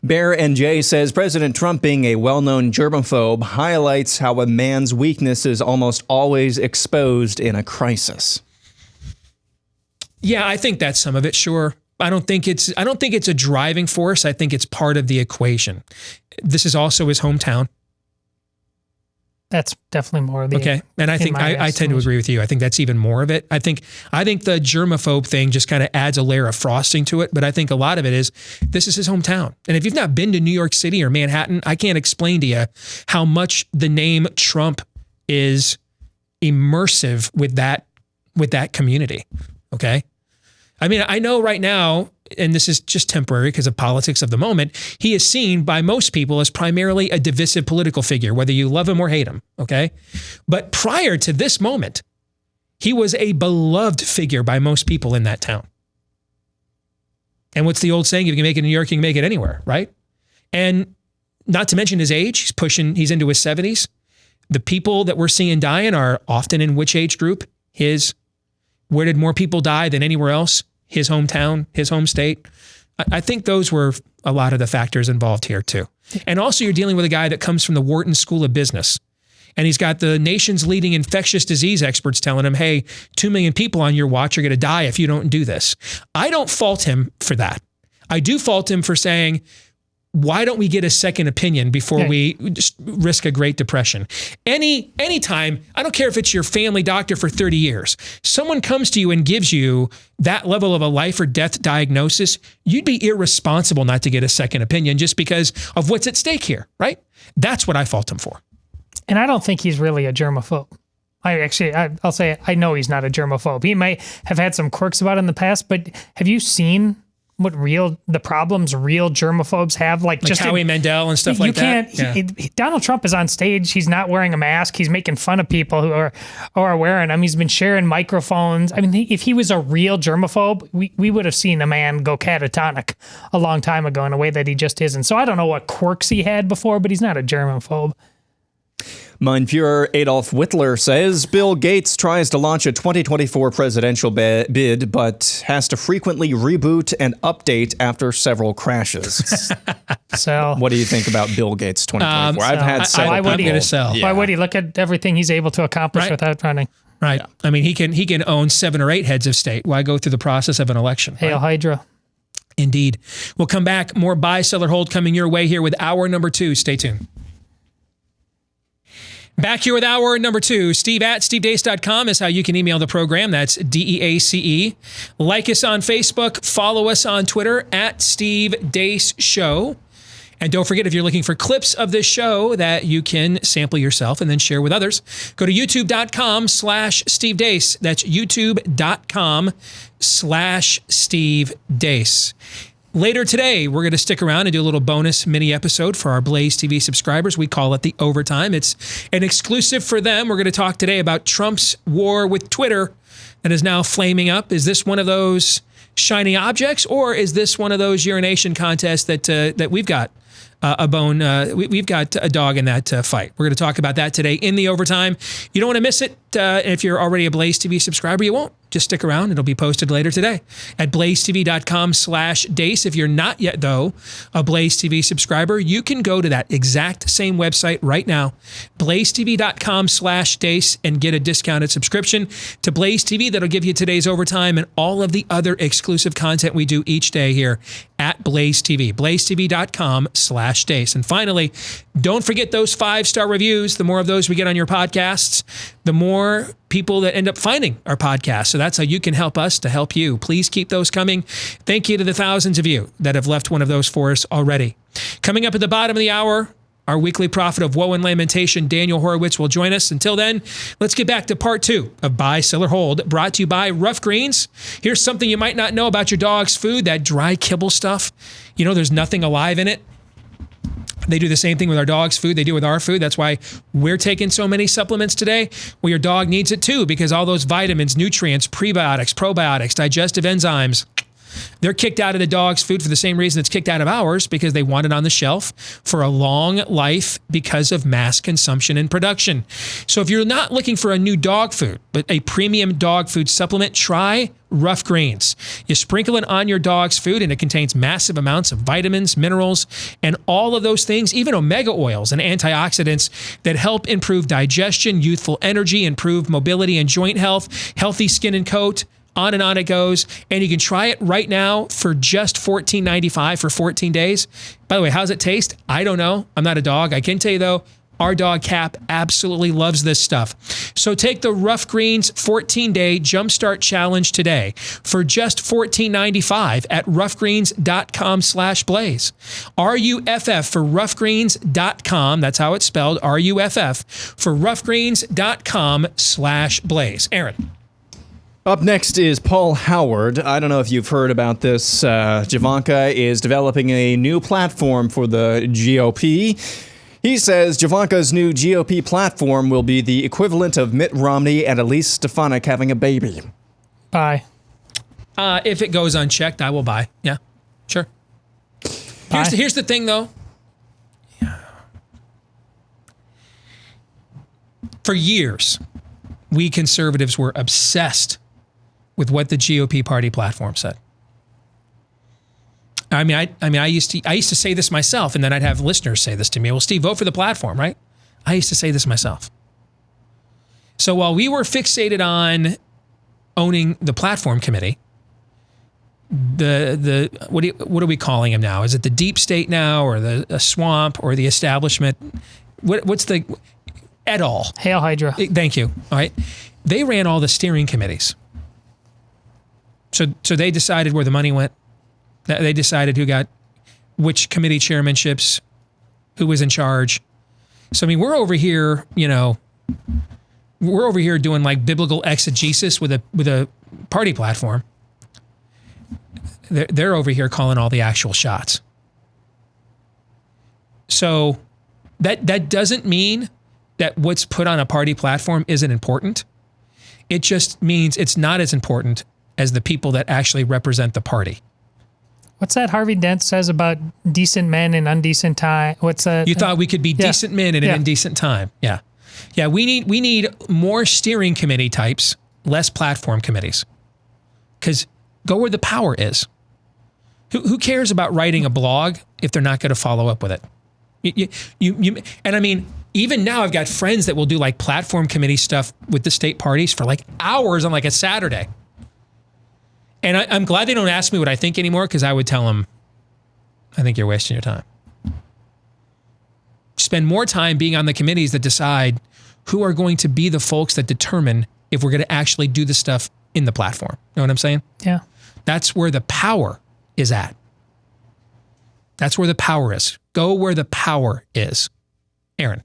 Bear NJ says President Trump, being a well-known germaphobe, highlights how a man's weakness is almost always exposed in a crisis. Yeah, I think that's some of it. Sure. I don't think it's a driving force. I think it's part of the equation. This is also his hometown. That's definitely more of the... Okay. And I think I tend to agree with you. I think that's even more of it. I think the germaphobe thing just kind of adds a layer of frosting to it. But I think a lot of it is, this is his hometown. And if you've not been to New York City or Manhattan, I can't explain to you how much the name Trump is immersive with that community. Okay. I mean, I know right now, and this is just temporary because of politics of the moment, he is seen by most people as primarily a divisive political figure, whether you love him or hate him, okay? But prior to this moment, he was a beloved figure by most people in that town. And what's the old saying? If you can make it in New York, you can make it anywhere, right? And not to mention his age, he's into his 70s. The people that we're seeing dying are often in which age group? His. Where did more people die than anywhere else? His hometown, his home state. I think those were a lot of the factors involved here too. And also you're dealing with a guy that comes from the Wharton School of Business. And he's got the nation's leading infectious disease experts telling him, hey, 2 million people on your watch are going to die if you don't do this. I don't fault him for that. I do fault him for saying, why don't we get a second opinion before we just risk a Great Depression? Anytime, I don't care if it's your family doctor for 30 years, someone comes to you and gives you that level of a life or death diagnosis, you'd be irresponsible not to get a second opinion just because of what's at stake here, right? That's what I fault him for. And I don't think he's really a germaphobe. I'll say I know he's not a germaphobe. He may have had some quirks about it in the past, but have you seen what the problems real germaphobes have, like just Howie Mandel and stuff like that. Donald Trump is on stage. He's not wearing a mask. He's making fun of people who are wearing them. He's been sharing microphones. I mean, if he was a real germaphobe, we would have seen a man go catatonic a long time ago in a way that he just isn't. So I don't know what quirks he had before, but he's not a germaphobe. Mein Führer Adolf Hitler says Bill Gates tries to launch a 2024 presidential bid, but has to frequently reboot and update after several crashes. So, what do you think about Bill Gates 2024? I've had several. Why would he? Yeah. Why would he? Look at everything he's able to accomplish without running. Right. Yeah. I mean, he can own 7 or 8 heads of state. Why go through the process of an election? Hail Hydra. Indeed. We'll come back. More buy, sell, or hold coming your way here with hour number 2. Stay tuned. Back here with hour number 2, Steve at stevedeace.com is how you can email the program. That's DEACE. Like us on Facebook. Follow us on Twitter at Steve Deace Show. And don't forget, if you're looking for clips of this show that you can sample yourself and then share with others, go to youtube.com/Steve Deace. That's youtube.com/Steve Deace. Later today, we're going to stick around and do a little bonus mini episode for our Blaze TV subscribers. We call it the Overtime. It's an exclusive for them. We're going to talk today about Trump's war with Twitter that is now flaming up. Is this one of those shiny objects, or is this one of those urination contests that we've got we've got a dog in that fight? We're going to talk about that today in the Overtime. You don't want to miss it. If you're already a Blaze TV subscriber, you won't. Just stick around. It'll be posted later today at blazetv.com/Deace. If you're not yet, though, a Blaze TV subscriber, you can go to that exact same website right now, blazetv.com/Deace, and get a discounted subscription to Blaze TV. That'll give you today's Overtime and all of the other exclusive content we do each day here at Blaze TV, blazetv.com/Deace. And finally, don't forget those 5-star reviews. The more of those we get on your podcasts, the more people that end up finding our podcast. So that's how you can help us to help you. Please keep those coming. Thank you to the thousands of you that have left one of those for us already. Coming up at the bottom of the hour, our weekly prophet of woe and lamentation, Daniel Horowitz, will join us. Until then, let's get back to part 2 of Buy, Sell, or Hold, brought to you by Rough Greens. Here's something you might not know about your dog's food, that dry kibble stuff. You know, there's nothing alive in it. They do the same thing with our dog's food. They do with our food. That's why we're taking so many supplements today. Well, your dog needs it too, because all those vitamins, nutrients, prebiotics, probiotics, digestive enzymes, they're kicked out of the dog's food for the same reason it's kicked out of ours, because they want it on the shelf for a long life because of mass consumption and production. So if you're not looking for a new dog food, but a premium dog food supplement, try Rough Greens. You sprinkle it on your dog's food, and it contains massive amounts of vitamins, minerals, and all of those things, even omega oils and antioxidants that help improve digestion, youthful energy, improve mobility and joint health, healthy skin and coat. On and on it goes. And you can try it right now for just $14.95 for 14 days. By the way, how's it taste? I don't know. I'm not a dog. I can tell you, though, our dog Cap absolutely loves this stuff. So take the Rough Greens 14-day Jumpstart Challenge today for just $14.95 at roughgreens.com/Blaze. RUFF for roughgreens.com. That's how it's spelled. RUFF for roughgreens.com/Blaze. Aaron. Up next is Paul Howard. I don't know if you've heard about this. Javanka is developing a new platform for the GOP. He says Javanka's new GOP platform will be the equivalent of Mitt Romney and Elise Stefanik having a baby. Buy. If it goes unchecked, I will buy. Yeah, sure. Here's the thing, though. For years, we conservatives were obsessed with what the GOP party platform said. I used to say this myself, and then I'd have listeners say this to me. Well, Steve, vote for the platform, right? I used to say this myself. So while we were fixated on owning the platform committee, what are we calling him now? Is it the deep state now, or the swamp, or the establishment? What's the et al? Hail Hydra. Thank you. All right. They ran all the steering committees. So they decided where the money went. They decided who got which committee chairmanships, who was in charge. So, I mean, we're over here doing like biblical exegesis with a party platform. They're over here calling all the actual shots. So that doesn't mean that what's put on a party platform isn't important. It just means it's not as important as the people that actually represent the party. What's that Harvey Dent says about decent men in undecent time? What's that? You thought we could be decent men in an indecent time. Yeah. Yeah, we need more steering committee types, less platform committees. Because go where the power is. Who cares about writing a blog if they're not going to follow up with it? And I mean, even now I've got friends that will do like platform committee stuff with the state parties for like hours on like a Saturday. And I'm glad they don't ask me what I think anymore, because I would tell them, I think you're wasting your time. Spend more time being on the committees that decide who are going to be the folks that determine if we're going to actually do the stuff in the platform. You know what I'm saying? Yeah. That's where the power is at. That's where the power is. Go where the power is. Aaron.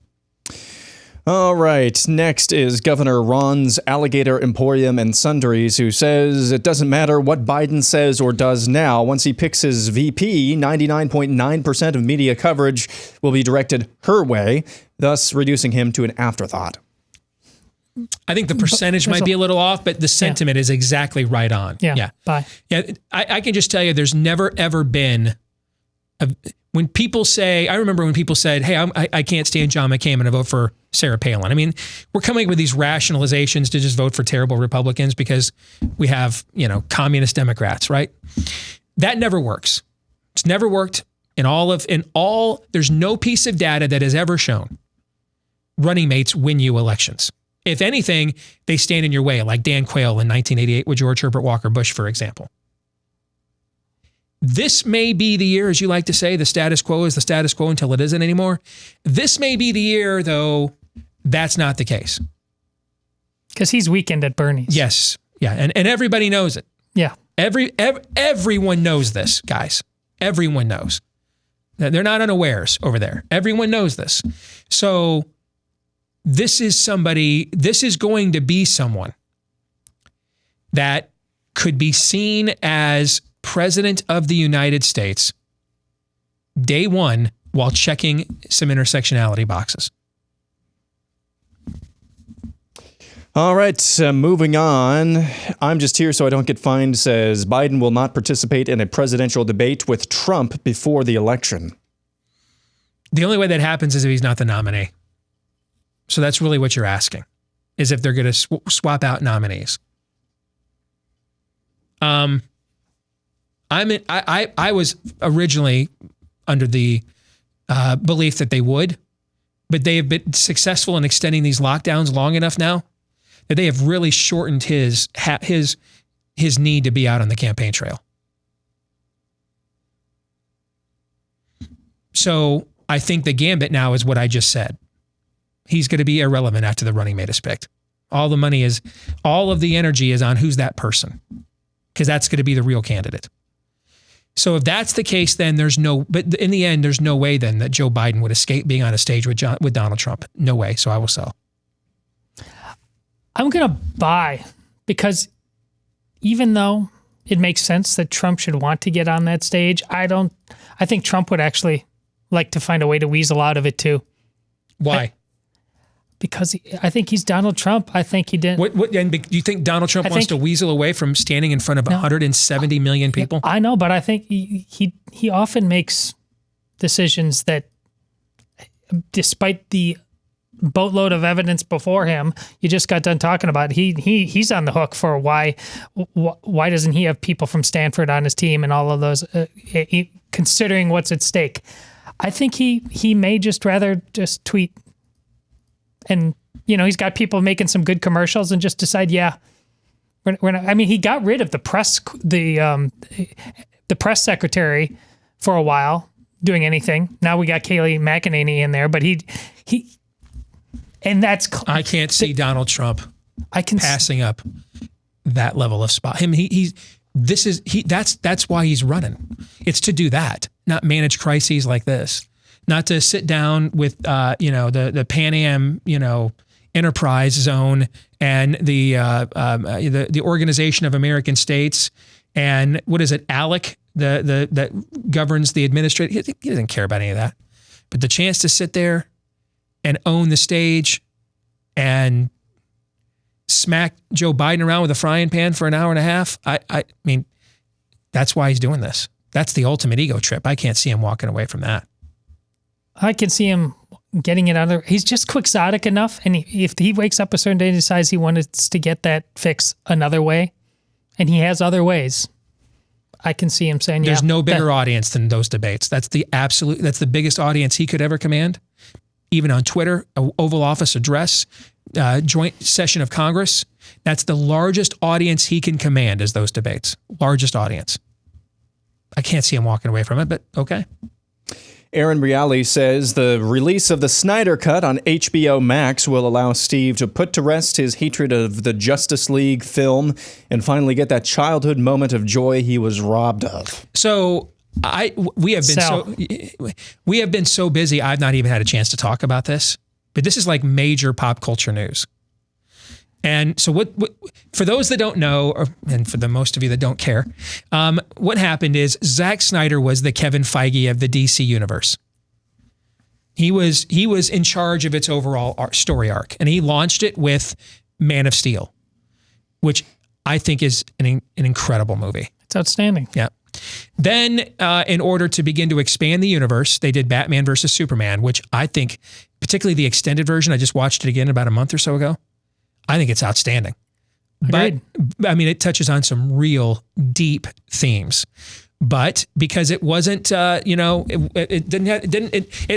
All right. Next is Governor Ron's Alligator Emporium and Sundries, who says it doesn't matter what Biden says or does now. Once he picks his VP, 99.9% of media coverage will be directed her way, thus reducing him to an afterthought. I think the percentage might be a little off, but the sentiment is exactly right on. Yeah. Bye. Yeah. I can just tell you, there's never, ever been when people say, I remember when people said, hey, I can't stand John McCain, I'm going to vote for Sarah Palin. I mean, we're coming up with these rationalizations to just vote for terrible Republicans because we have, communist Democrats, right? That never works. It's never worked there's no piece of data that has ever shown running mates win you elections. If anything, they stand in your way, like Dan Quayle in 1988 with George Herbert Walker Bush, for example. This may be the year, as you like to say, the status quo is the status quo until it isn't anymore. This may be the year, though, that's not the case. Because he's weekend at Bernie's. Yes. Yeah. And everybody knows it. Yeah. Everyone knows this, guys. Everyone knows. They're not unawares over there. Everyone knows this. So this is going to be someone that could be seen as President of the United States day one while checking some intersectionality boxes. All right, moving on. I'm just here so I don't get fined, says Biden will not participate in a presidential debate with Trump before the election. The only way that happens is if he's not the nominee. So that's really what you're asking, is if they're going to swap out nominees. I was originally under the belief that they would, but they have been successful in extending these lockdowns long enough now that they have really shortened his need to be out on the campaign trail. So I think the gambit now is what I just said. He's going to be irrelevant after the running mate is picked. All of the energy is on who's that person, because that's going to be the real candidate. So if that's the case, then but in the end, there's no way then that Joe Biden would escape being on a stage with Donald Trump. No way. So I will sell. I'm going to buy, because even though it makes sense that Trump should want to get on that stage, I think Trump would actually like to find a way to weasel out of it too. Why? Because I think he's Donald Trump. I think he didn't. And do you think Donald Trump wants to weasel away from standing in front of 170 million people? I know, but I think he often makes decisions that, despite the boatload of evidence before him, you just got done talking about, he's on the hook for why doesn't he have people from Stanford on his team and all of those, considering what's at stake. I think he may just rather just tweet. And, he's got people making some good commercials and just decide, we're not, I mean, he got rid of the press secretary for a while doing anything. Now we got Kayleigh McEnany in there, but and that's... I can't see Donald Trump passing up that level of spot. That's why he's running. It's to do that, not manage crises like this. Not to sit down with, the Pan Am, Enterprise Zone and the Organization of American States And what is it, Alec, that governs the administrative, he doesn't care about any of that. But the chance to sit there and own the stage and smack Joe Biden around with a frying pan for an hour and a half, I mean, that's why he's doing this. That's the ultimate ego trip. I can't see him walking away from that. I can see him getting it under. He's just quixotic enough. And if he wakes up a certain day and decides he wants to get that fix another way, and he has other ways, I can see him saying, there's no bigger audience than those debates. That's the biggest audience he could ever command. Even on Twitter, Oval Office address, joint session of Congress. That's the largest audience he can command is those debates. Largest audience. I can't see him walking away from it, but okay. Aaron Reale says the release of the Snyder Cut on HBO Max will allow Steve to put to rest his hatred of the Justice League film and finally get that childhood moment of joy he was robbed of. So we have been so busy, I've not even had a chance to talk about this. But this is like major pop culture news. And so what for those that don't know, and for the most of you that don't care, what happened is Zack Snyder was the Kevin Feige of the DC universe. He was in charge of its overall story arc, and he launched it with Man of Steel, which I think is an incredible movie. It's outstanding. Yeah. Then in order to begin to expand the universe, they did Batman versus Superman, which I think, particularly the extended version, I just watched it again about a month or so ago. I think it's outstanding. Agreed. But I mean, it touches on some real deep themes. But because it wasn't, it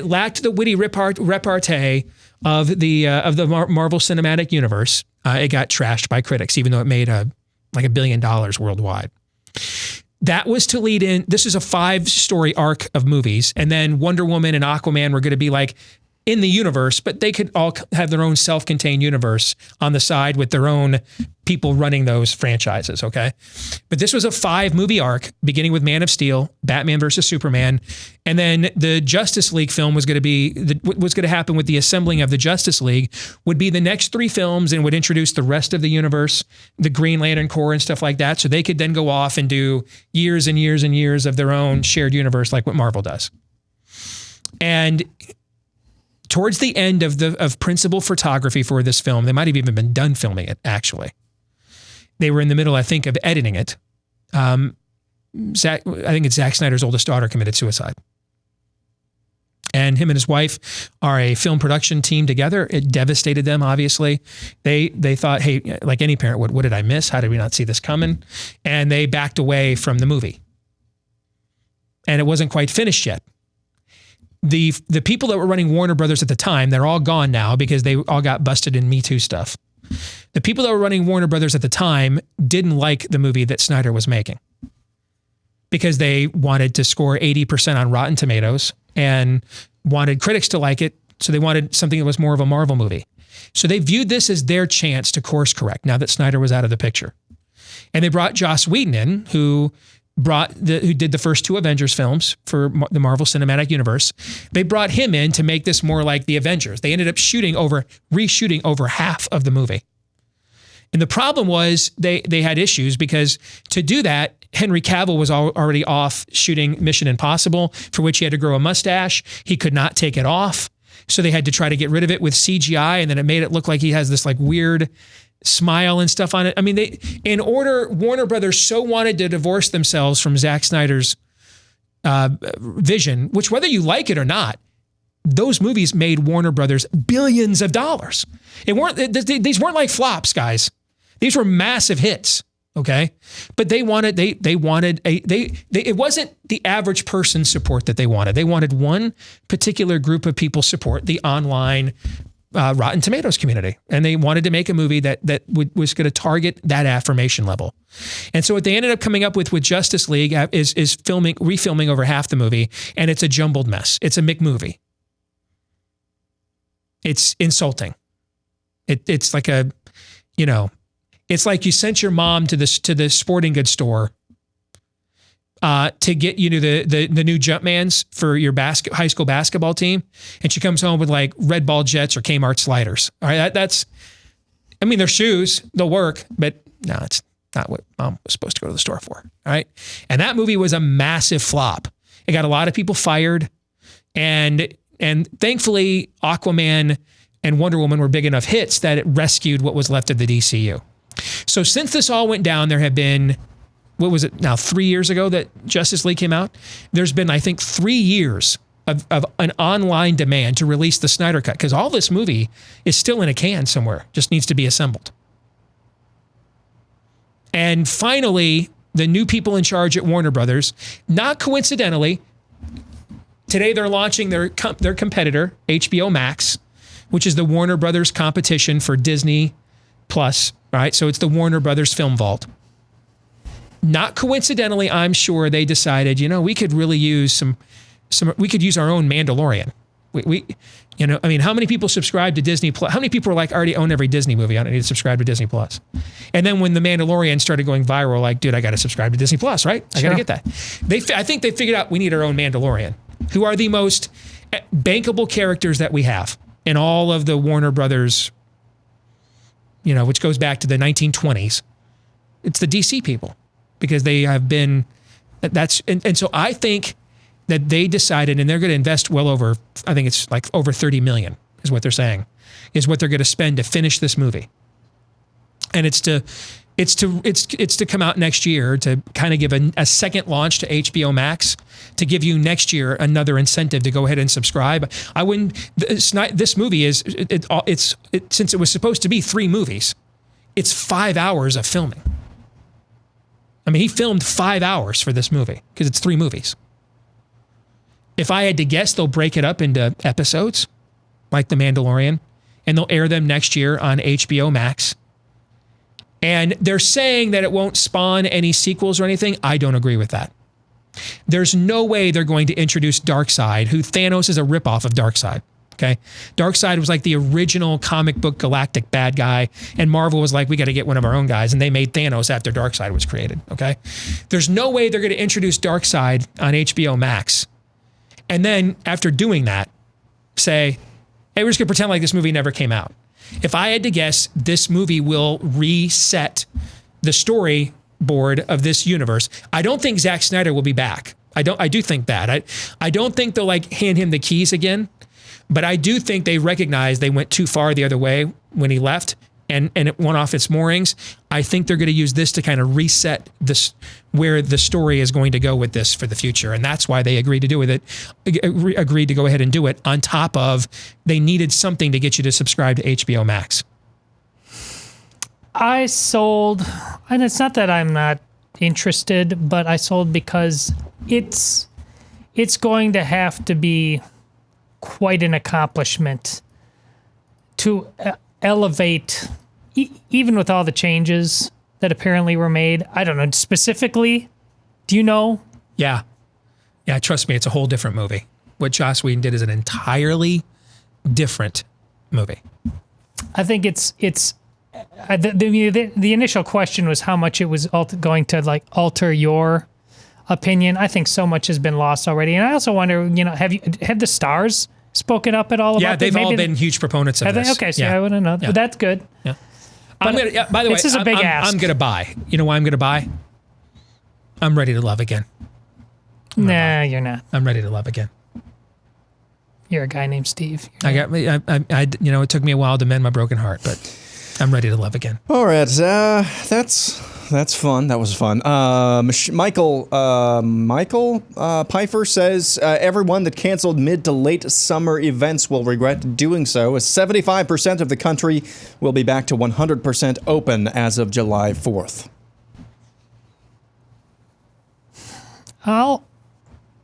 lacked the witty repartee of the Marvel Cinematic Universe. It got trashed by critics, even though it made like $1 billion worldwide. That was to lead in. This is a 5-story arc of movies, and then Wonder Woman and Aquaman were going to be like in the universe, but they could all have their own self-contained universe on the side with their own people running those franchises, okay? But this was a 5-movie arc, beginning with Man of Steel, Batman versus Superman, and then the Justice League film was going to be, what was going to happen with the assembling of the Justice League would be the next 3 films and would introduce the rest of the universe, the Green Lantern Corps and stuff like that, so they could then go off and do years and years and years of their own shared universe like what Marvel does. And towards the end of principal photography for this film, they might have even been done filming it, actually. They were in the middle, I think, of editing it. I think it's Zack Snyder's oldest daughter committed suicide. And him and his wife are a film production team together. It devastated them, obviously. They thought, hey, like any parent would, what did I miss? How did we not see this coming? And they backed away from the movie. And it wasn't quite finished yet. The people that were running Warner Brothers at the time, they're all gone now because they all got busted in Me Too stuff. The people that were running Warner Brothers at the time didn't like the movie that Snyder was making because they wanted to score 80% on Rotten Tomatoes and wanted critics to like it. So they wanted something that was more of a Marvel movie. So they viewed this as their chance to course correct now that Snyder was out of the picture. And they brought Joss Whedon in, who did the first 2 Avengers films for the Marvel Cinematic Universe. They brought him in to make this more like the Avengers. They ended up reshooting over half of the movie. And the problem was they had issues because to do that, Henry Cavill was already off shooting Mission Impossible, for which he had to grow a mustache. He could not take it off. So they had to try to get rid of it with CGI, and then it made it look like he has this like weird smile and stuff on it. I mean, Warner Brothers so wanted to divorce themselves from Zack Snyder's vision, which whether you like it or not, those movies made Warner Brothers billions of dollars. These weren't like flops, guys. These were massive hits. Okay. But it wasn't the average person support that they wanted. They wanted one particular group of people support, the online Rotten Tomatoes community. And they wanted to make a movie that was going to target that affirmation level. And so what they ended up coming up with Justice League is refilming over half the movie, and it's a jumbled mess. It's a McMovie. It's insulting. It's like it's like you sent your mom to the sporting goods store to get the new Jumpmans for your high school basketball team, and she comes home with like Red Ball Jets or Kmart sliders. All right, they're shoes, they'll work, but no, not what mom was supposed to go to the store for. All right. And that movie was a massive flop. It got a lot of people fired. And thankfully, Aquaman and Wonder Woman were big enough hits that it rescued what was left of the DCU. So since this all went down, there have been, what was it now, 3 years ago that Justice League came out? There's been, I think, 3 years of an online demand to release the Snyder Cut, because all this movie is still in a can somewhere, just needs to be assembled. And finally, the new people in charge at Warner Brothers, not coincidentally, today they're launching their competitor, HBO Max, which is the Warner Brothers competition for Disney Plus, right? So it's the Warner Brothers Film Vault. Not coincidentally, I'm sure they decided, we could really use we could use our own Mandalorian. How many people subscribe to Disney Plus? How many people are like, I already own every Disney movie, I don't need to subscribe to Disney Plus? And then when the Mandalorian started going viral, like, dude, I got to subscribe to Disney Plus, right? I got to get that. I think they figured out we need our own Mandalorian, who are the most bankable characters that we have in all of the Warner Brothers, which goes back to the 1920s. It's the DC people, because they have been, and so I think that they decided, and they're going to invest well over, I think it's like over 30 million is what they're saying, is what they're going to spend to finish this movie. And it's to come out next year to kind of give a second launch to HBO Max, to give you next year another incentive to go ahead and subscribe. I wouldn't, this movie is, since it was supposed to be 3 movies, it's 5 hours of filming. I mean, he filmed 5 hours for this movie because it's 3 movies. If I had to guess, they'll break it up into episodes like The Mandalorian, and they'll air them next year on HBO Max. And they're saying that it won't spawn any sequels or anything. I don't agree with that. There's no way they're going to introduce Darkseid, who Thanos is a ripoff of Darkseid. Okay. Darkseid was like the original comic book galactic bad guy. And Marvel was like, we got to get one of our own guys. And they made Thanos after Darkseid was created. Okay. There's no way they're going to introduce Darkseid on HBO Max. And then after doing that, say, hey, we're just going to pretend like this movie never came out. If I had to guess, this movie will reset the storyboard of this universe. I don't think Zack Snyder will be back. I do think that. I don't think they'll like hand him the keys again, but I do think they recognize they went too far the other way when he left, and it went off its moorings. I think they're going to use this to kind of reset this, where the story is going to go with this for the future. And that's why they agreed to do with it, agreed to go ahead and do it, on top of they needed something to get you to subscribe to HBO Max. I sold, and it's not that I'm not interested, but I sold because it's going to have to be quite an accomplishment to elevate, even with all the changes that apparently were made. I don't know, specifically, do you know? Yeah, trust me, it's a whole different movie. What Joss Whedon did is an entirely different movie. I think the initial question was how much it was going to like alter your opinion. I think so much has been lost already. And I also wonder, have the stars spoken up at all about Yeah, they've all been huge proponents of this. Okay, so I wouldn't know. Yeah. But that's good. Yeah. By the way, this is a big ask. I'm going to buy. You know why I'm going to buy? I'm ready to love again. Nah, you're not. I'm ready to love again. You're a guy named Steve. It took me a while to mend my broken heart, but I'm ready to love again. All right, that's fun. That was fun. Michael Pfeiffer says everyone that canceled mid to late summer events will regret doing so, as 75% of the country will be back to 100% open as of July 4th.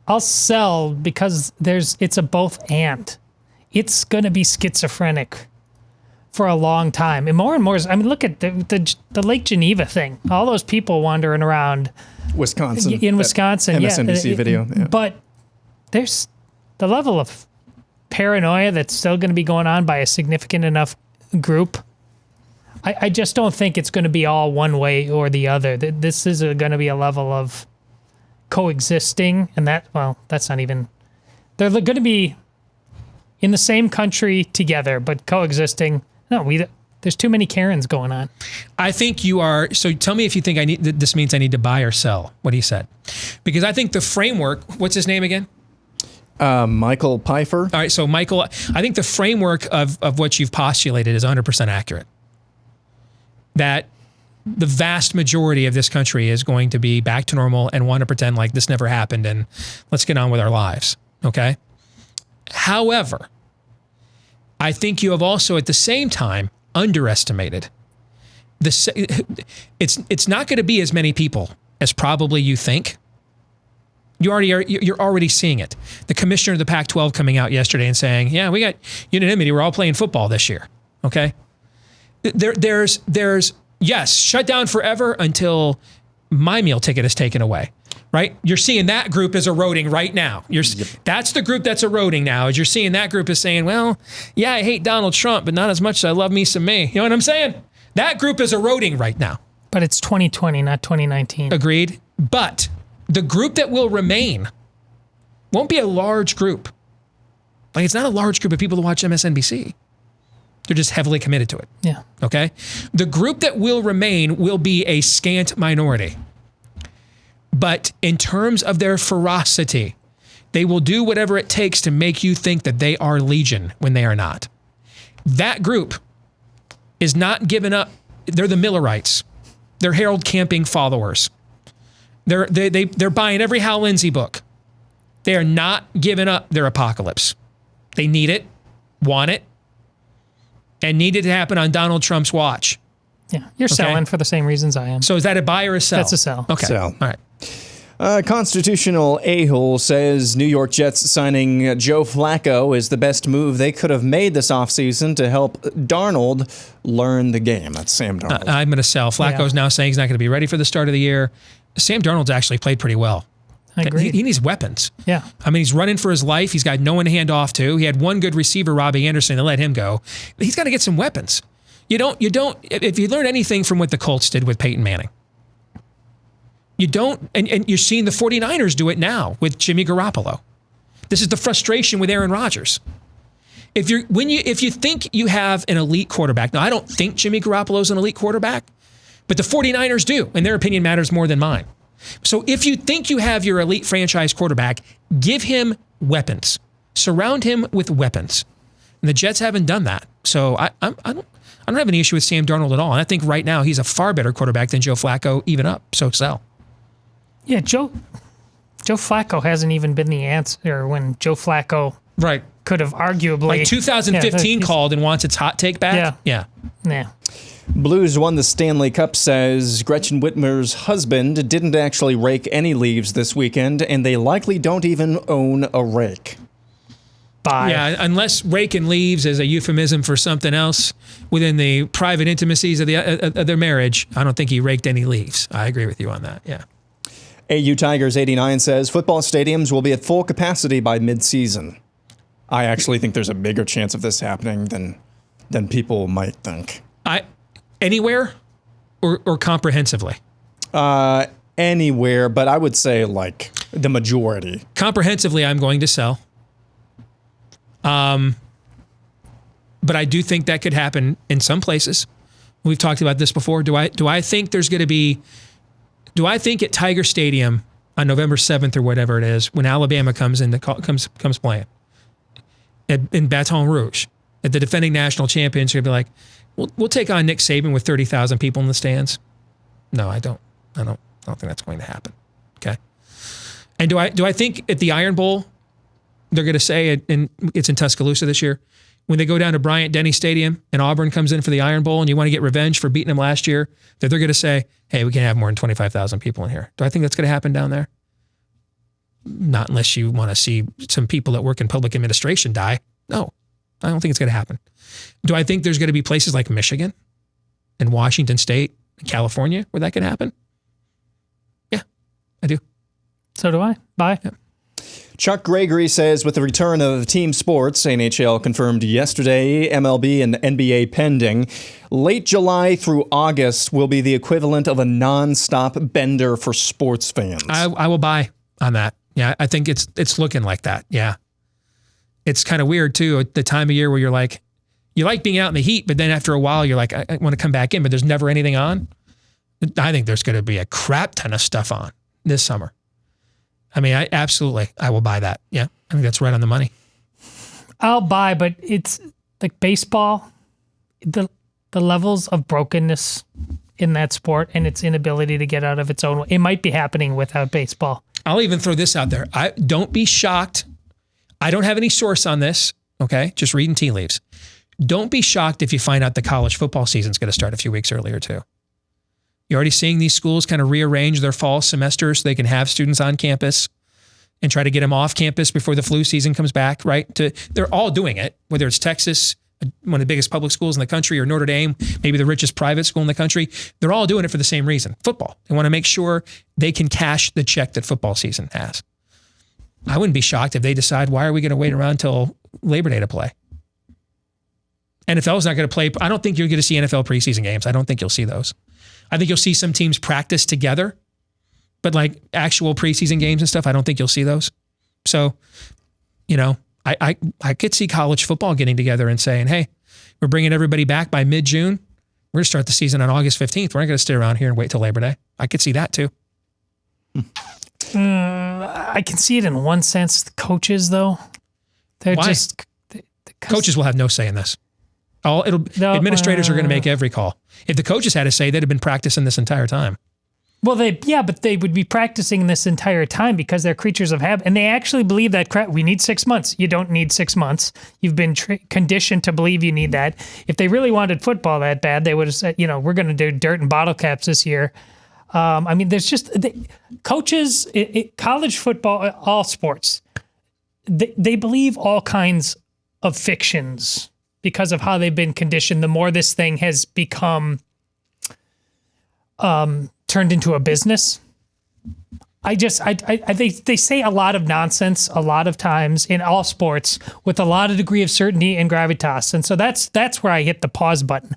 I'll sell because it's a both and. It's going to be schizophrenic for a long time. And more, I mean, look at the Lake Geneva thing. All those people wandering around Wisconsin. In Wisconsin, MSNBC video. Yeah. But there's the level of paranoia that's still going to be going on by a significant enough group. I just don't think it's going to be all one way or the other. This is going to be a level of coexisting, and that's not even. They're going to be in the same country together, but coexisting. No, There's too many Karens going on. I think you are. So tell me if you think this means I need to buy or sell what he said. Because I think the framework, what's his name again? Michael Pfeiffer. All right. So Michael, I think the framework of what you've postulated is 100% accurate. That the vast majority of this country is going to be back to normal and want to pretend like this never happened and let's get on with our lives. Okay. However, I think you have also at the same time underestimated it's not going to be as many people as probably you think. You're already seeing it. The commissioner of the Pac-12 coming out yesterday and saying, yeah, we got unanimity. We're all playing football this year. Okay. There's yes, shut down forever until my meal ticket is taken away, right? You're seeing that group is eroding right now. That's the group that's eroding now. As you're seeing that group is saying, well, yeah, I hate Donald Trump, but not as much as I love me some me. You know what I'm saying? That group is eroding right now. But it's 2020, not 2019. Agreed. But the group that will remain won't be a large group. Like, it's not a large group of people who watch MSNBC. They're just heavily committed to it. Yeah. Okay? The group that will remain will be a scant minority. But in terms of their ferocity, they will do whatever it takes to make you think that they are legion when they are not. That group is not giving up. They're the Millerites. They're Harold Camping followers. They're buying every Hal Lindsey book. They are not giving up their apocalypse. They need it, want it, and need it to happen on Donald Trump's watch. Yeah, you're selling for the same reasons I am. So is that a buy or a sell? That's a sell. Okay. Sell. All right. Constitutional a-hole says New York Jets signing Joe Flacco is the best move they could have made this offseason to help Darnold learn the game. That's Sam Darnold. I'm going to sell. Flacco's now saying he's not going to be ready for the start of the year. Sam Darnold's actually played pretty well. I agree. He needs weapons. Yeah. I mean, he's running for his life. He's got no one to hand off to. He had one good receiver, Robbie Anderson, to let him go. He's got to get some weapons. You don't, if you learn anything from what the Colts did with Peyton Manning, you don't, and you're seeing the 49ers do it now with Jimmy Garoppolo. This is the frustration with Aaron Rodgers. If you think you have an elite quarterback, now I don't think Jimmy Garoppolo's an elite quarterback, but the 49ers do, and their opinion matters more than mine. So if you think you have your elite franchise quarterback, give him weapons. Surround him with weapons. And the Jets haven't done that. So I don't have any issue with Sam Darnold at all. And I think right now he's a far better quarterback than Joe Flacco, even up. So sell. Yeah, Joe Flacco hasn't even been the answer when Joe Flacco could have arguably... Like 2015 called and wants its hot take back? Yeah. Blues won the Stanley Cup says Gretchen Whitmer's husband didn't actually rake any leaves this weekend, and they likely don't even own a rake. Bye. Yeah, unless raking leaves is a euphemism for something else within the private intimacies of their marriage, I don't think he raked any leaves. I agree with you on that, yeah. AU Tigers 89 says football stadiums will be at full capacity by mid-season. I actually think there's a bigger chance of this happening than people might think. Anywhere or comprehensively? Anywhere, but I would say like the majority. Comprehensively, I'm going to sell. But I do think that could happen in some places. We've talked about this before. Do I think there's going to be... Do I think at Tiger Stadium on November 7th or whatever it is, when Alabama comes playing in Baton Rouge, at the defending national champions, you're going to be like, we'll take on Nick Saban with 30,000 people in the stands? No, I don't think that's going to happen. Okay. And do I think at the Iron Bowl, they're going to say, and it's in Tuscaloosa this year, when they go down to Bryant-Denny Stadium and Auburn comes in for the Iron Bowl and you want to get revenge for beating them last year, that they're going to say, hey, we can't have more than 25,000 people in here. Do I think that's going to happen down there? Not unless you want to see some people that work in public administration die. No, I don't think it's going to happen. Do I think there's going to be places like Michigan and Washington State and California where that could happen? Yeah, I do. So do I. Bye. Yeah. Chuck Gregory says with the return of team sports, NHL confirmed yesterday, MLB and NBA pending, late July through August will be the equivalent of a non-stop bender for sports fans. I will buy on that. Yeah, I think it's looking like that. Yeah. It's kind of weird too, at the time of year where you're like, You like being out in the heat, but then after a while, you're like, I want to come back in, but there's never anything on. I think there's going to be a crap ton of stuff on this summer. I mean, I will buy that. Yeah, I think that's right on the money. I'll buy, but it's like baseball, the levels of brokenness in that sport and its inability to get out of its own way. It might be happening without baseball. I'll even throw this out there. Don't be shocked. I don't have any source on this, okay? Just reading tea leaves. Don't be shocked if you find out the college football season's going to start a few weeks earlier too. You're already seeing these schools kind of rearrange their fall semester so they can have students on campus and try to get them off campus before the flu season comes back, right? They're all doing it, whether it's Texas, one of the biggest public schools in the country, or Notre Dame, maybe the richest private school in the country. They're all doing it for the same reason, football. They want to make sure they can cash the check that football season has. I wouldn't be shocked if they decide, why are we going to wait around till Labor Day to play? NFL's not going to play. I don't think you're going to see NFL preseason games. I don't think you'll see those. I think you'll see some teams practice together, but like actual preseason games and stuff, I don't think you'll see those. So, I could see college football getting together and saying, hey, we're bringing everybody back by mid-June. We're going to start the season on August 15th. We're not going to stay around here and wait till Labor Day. I could see that too. I can see it in one sense. The coaches, though, they're Why? just... Coaches will have no say in this. Administrators are going to make every call. If the coaches had a say, they'd have been practicing this entire time. Well, but they would be practicing this entire time because they're creatures of habit. And they actually believe that we need 6 months. You don't need 6 months. You've been conditioned to believe you need that. If they really wanted football that bad, they would have said, we're going to do dirt and bottle caps this year. I mean, there's just coaches, college football, all sports, they believe all kinds of fictions because of how they've been conditioned. The more this thing has become turned into a business, they say a lot of nonsense a lot of times in all sports with a lot of degree of certainty and gravitas. And so that's where I hit the pause button.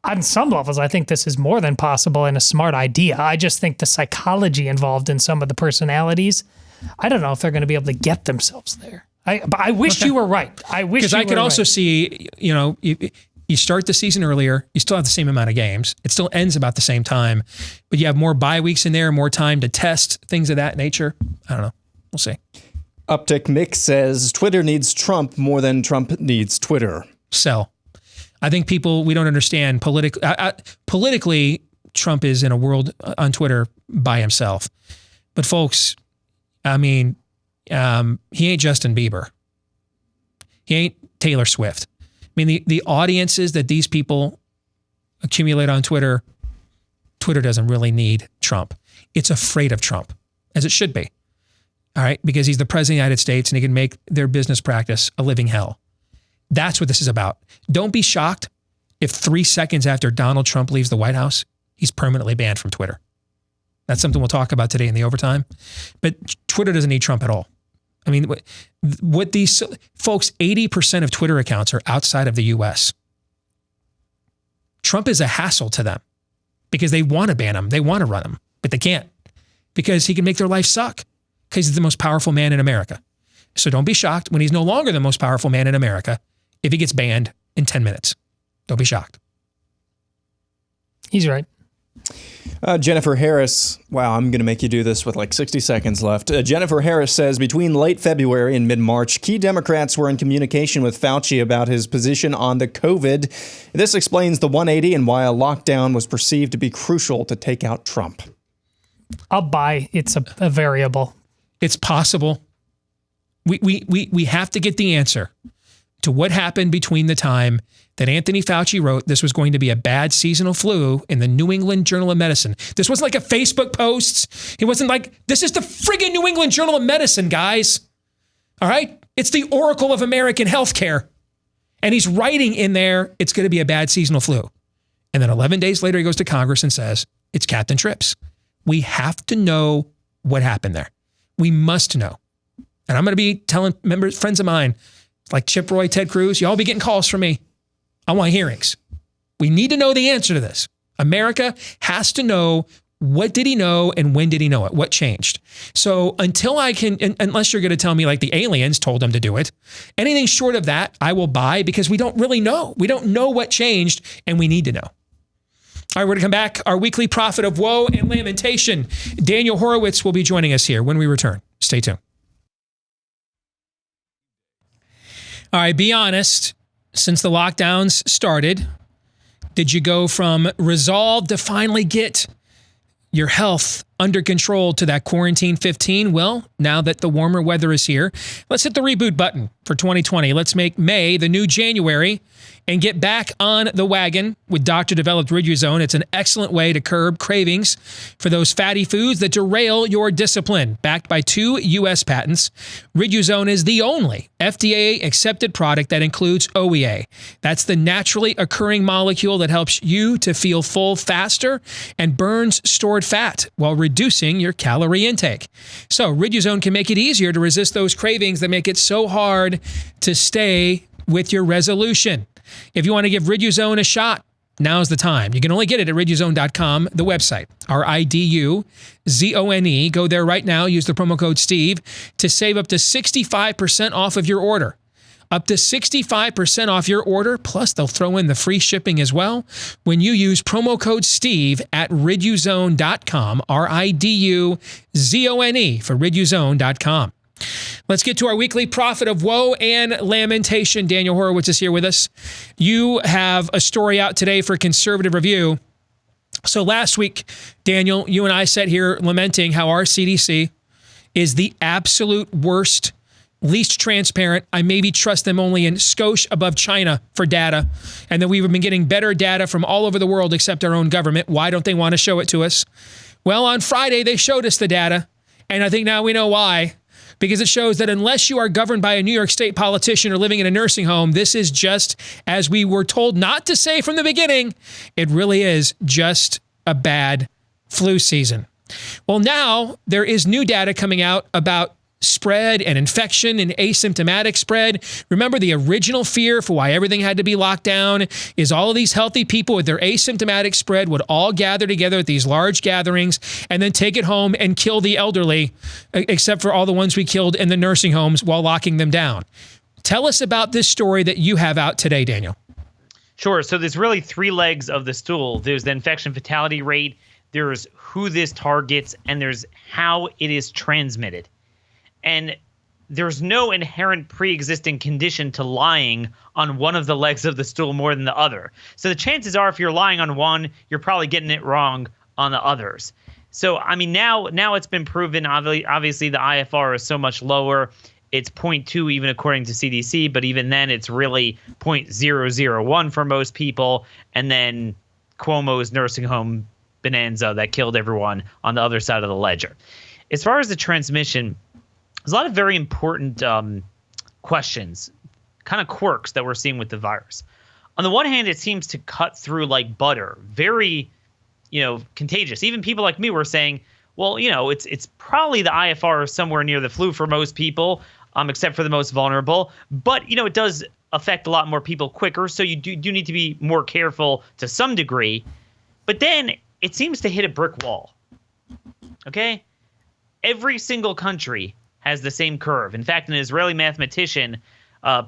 On some levels, I think this is more than possible and a smart idea. I just think the psychology involved in some of the personalities, I don't know if they're going to be able to get themselves there. But I wish you were right. Because I could also see, you start the season earlier, you still have the same amount of games. It still ends about the same time, but you have more bye weeks in there, more time to test, things of that nature. I don't know. We'll see. Uptick Mick says Twitter needs Trump more than Trump needs Twitter. Sell. I think we don't understand politically, Trump is in a world on Twitter by himself. But folks, I mean, he ain't Justin Bieber. He ain't Taylor Swift. I mean, the audiences that these people accumulate on Twitter doesn't really need Trump. It's afraid of Trump, as it should be. All right? Because he's the president of the United States and he can make their business practice a living hell. That's what this is about. Don't be shocked if 3 seconds after Donald Trump leaves the White House, he's permanently banned from Twitter. That's something we'll talk about today in the overtime. But Twitter doesn't need Trump at all. I mean, what these folks, 80% of Twitter accounts are outside of the US. Trump is a hassle to them because they want to ban him. They want to run him, but they can't because he can make their life suck because he's the most powerful man in America. So don't be shocked when he's no longer the most powerful man in America if he gets banned in 10 minutes. Don't be shocked. He's right. Jennifer Harris, wow, I'm going to make you do this with like 60 seconds left. Jennifer Harris says between late February and mid-March, key Democrats were in communication with Fauci about his position on the COVID. This explains the 180 and why a lockdown was perceived to be crucial to take out Trump. I'll buy it's a variable. It's possible. We have to get the answer to what happened between the time that Anthony Fauci wrote this was going to be a bad seasonal flu in the New England Journal of Medicine. This wasn't like a Facebook post. It wasn't like, this is the friggin' New England Journal of Medicine, guys. All right? It's the Oracle of American healthcare. And he's writing in there, it's going to be a bad seasonal flu. And then 11 days later, he goes to Congress and says, it's Captain Trips. We have to know what happened there. We must know. And I'm going to be telling friends of mine, like Chip Roy, Ted Cruz, y'all be getting calls from me. I want hearings. We need to know the answer to this. America has to know What did he know and when did he know it? What changed? So until I can, unless you're going to tell me like the aliens told him to do it, anything short of that, I will buy because we don't really know. We don't know what changed and we need to know. All right, we're going to come back. Our weekly prophet of woe and lamentation. Daniel Horowitz will be joining us here when we return. Stay tuned. All right, be honest. Since the lockdowns started, did you go from resolve to finally get your health under control to that quarantine 15? Well, now that the warmer weather is here, let's hit the reboot button for 2020. Let's make May the new January and get back on the wagon with doctor-developed Riduzone. It's an excellent way to curb cravings for those fatty foods that derail your discipline. Backed by 2 U.S. patents, Riduzone is the only FDA-accepted product that includes OEA. That's the naturally occurring molecule that helps you to feel full faster and burns stored fat while reducing your calorie intake. So Riduzone can make it easier to resist those cravings that make it so hard to stay with your resolution. If you want to give Riduzone a shot, now's the time. You can only get it at riduzone.com, the website, RIDUZONE. Go there right now. Use the promo code Steve to save up to 65% off of your order. Up to 65% off your order, plus they'll throw in the free shipping as well when you use promo code Steve at riduzone.com, RIDUZONE for riduzone.com. Let's get to our weekly prophet of woe and lamentation. Daniel Horowitz is here with us. You have a story out today for Conservative Review. So last week, Daniel, you and I sat here lamenting how our CDC is the absolute worst, least transparent. I maybe trust them only in skosh above China for data. And that we've been getting better data from all over the world except our own government. Why don't they want to show it to us? Well, on Friday, they showed us the data. And I think now we know why. Because it shows that unless you are governed by a New York State politician or living in a nursing home, this is just, as we were told not to say from the beginning, it really is just a bad flu season. Well, now there is new data coming out about spread and infection and asymptomatic spread. Remember, the original fear for why everything had to be locked down is all of these healthy people with their asymptomatic spread would all gather together at these large gatherings and then take it home and kill the elderly, except for all the ones we killed in the nursing homes while locking them down. Tell us about this story that you have out today, Daniel. Sure. So there's really 3 legs of the stool. There's the infection fatality rate, there's who this targets, and there's how it is transmitted. And there's no inherent pre-existing condition to lying on one of the legs of the stool more than the other. So the chances are if you're lying on one, you're probably getting it wrong on the others. So, I mean, now it's been proven, obviously the IFR is so much lower. It's 0.2 even according to CDC, but even then it's really 0.001 for most people. And then Cuomo's nursing home bonanza that killed everyone on the other side of the ledger. As far as the transmission, there's a lot of very important questions, kind of quirks that we're seeing with the virus. On the one hand, it seems to cut through like butter, very, contagious. Even people like me were saying, well, it's probably the IFR is somewhere near the flu for most people, except for the most vulnerable. But, it does affect a lot more people quicker, so you do need to be more careful to some degree. But then it seems to hit a brick wall, okay? Every single country has the same curve. In fact, an Israeli mathematician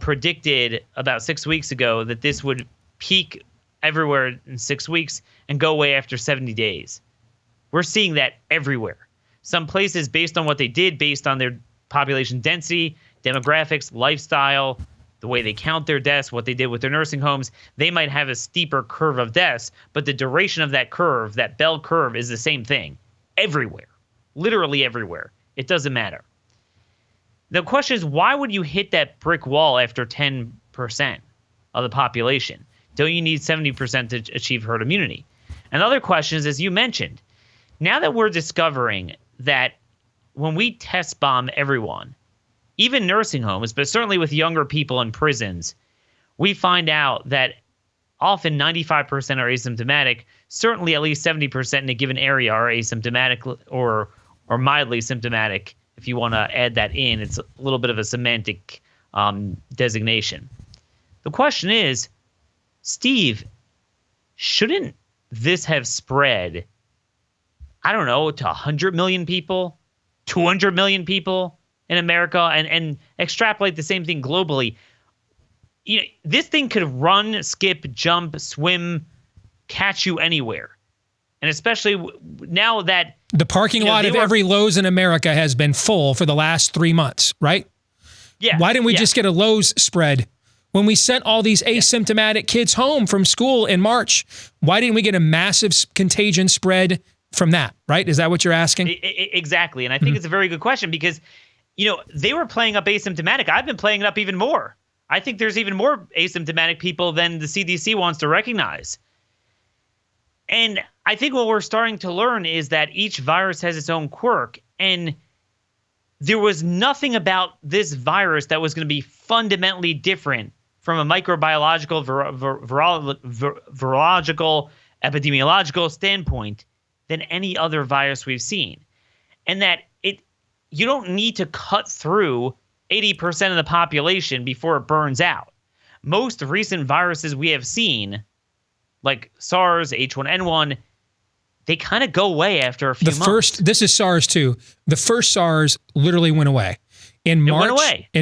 predicted about 6 weeks ago that this would peak everywhere in 6 weeks and go away after 70 days. We're seeing that everywhere. Some places, based on what they did, based on their population density, demographics, lifestyle, the way they count their deaths, what they did with their nursing homes, they might have a steeper curve of deaths, but the duration of that curve, that bell curve, is the same thing everywhere, literally everywhere. It doesn't matter. The question is, why would you hit that brick wall after 10% of the population? Don't you need 70% to achieve herd immunity? And the other question is, as you mentioned, now that we're discovering that when we test bomb everyone, even nursing homes, but certainly with younger people in prisons, we find out that often 95% are asymptomatic. Certainly at least 70% in a given area are asymptomatic or mildly symptomatic. If you want to add that in, it's a little bit of a semantic designation. The question is, Steve, shouldn't this have spread I don't know, to 100 million people, 200 million people in America, and extrapolate the same thing globally. You know, this thing could run, skip, jump, swim, catch you anywhere. And especially now that the parking lot of every Lowe's in America has been full for the last 3 months, right? Yeah. Why didn't we just get a Lowe's spread? When we sent all these asymptomatic kids home from school in March, why didn't we get a massive contagion spread from that, right? Is that what you're asking? Exactly. And I think it's a very good question because, you know, they were playing up asymptomatic. I've been playing it up even more. I think there's even more asymptomatic people than the CDC wants to recognize. And I think what we're starting to learn is that each virus has its own quirk. And there was nothing about this virus that was going to be fundamentally different from a microbiological, virological, epidemiological standpoint than any other virus we've seen. And that you don't need to cut through 80% of the population before it burns out. Most recent viruses we have seen, like SARS, H1N1, they kind of go away after a few months. This is SARS too. The first SARS literally went away. In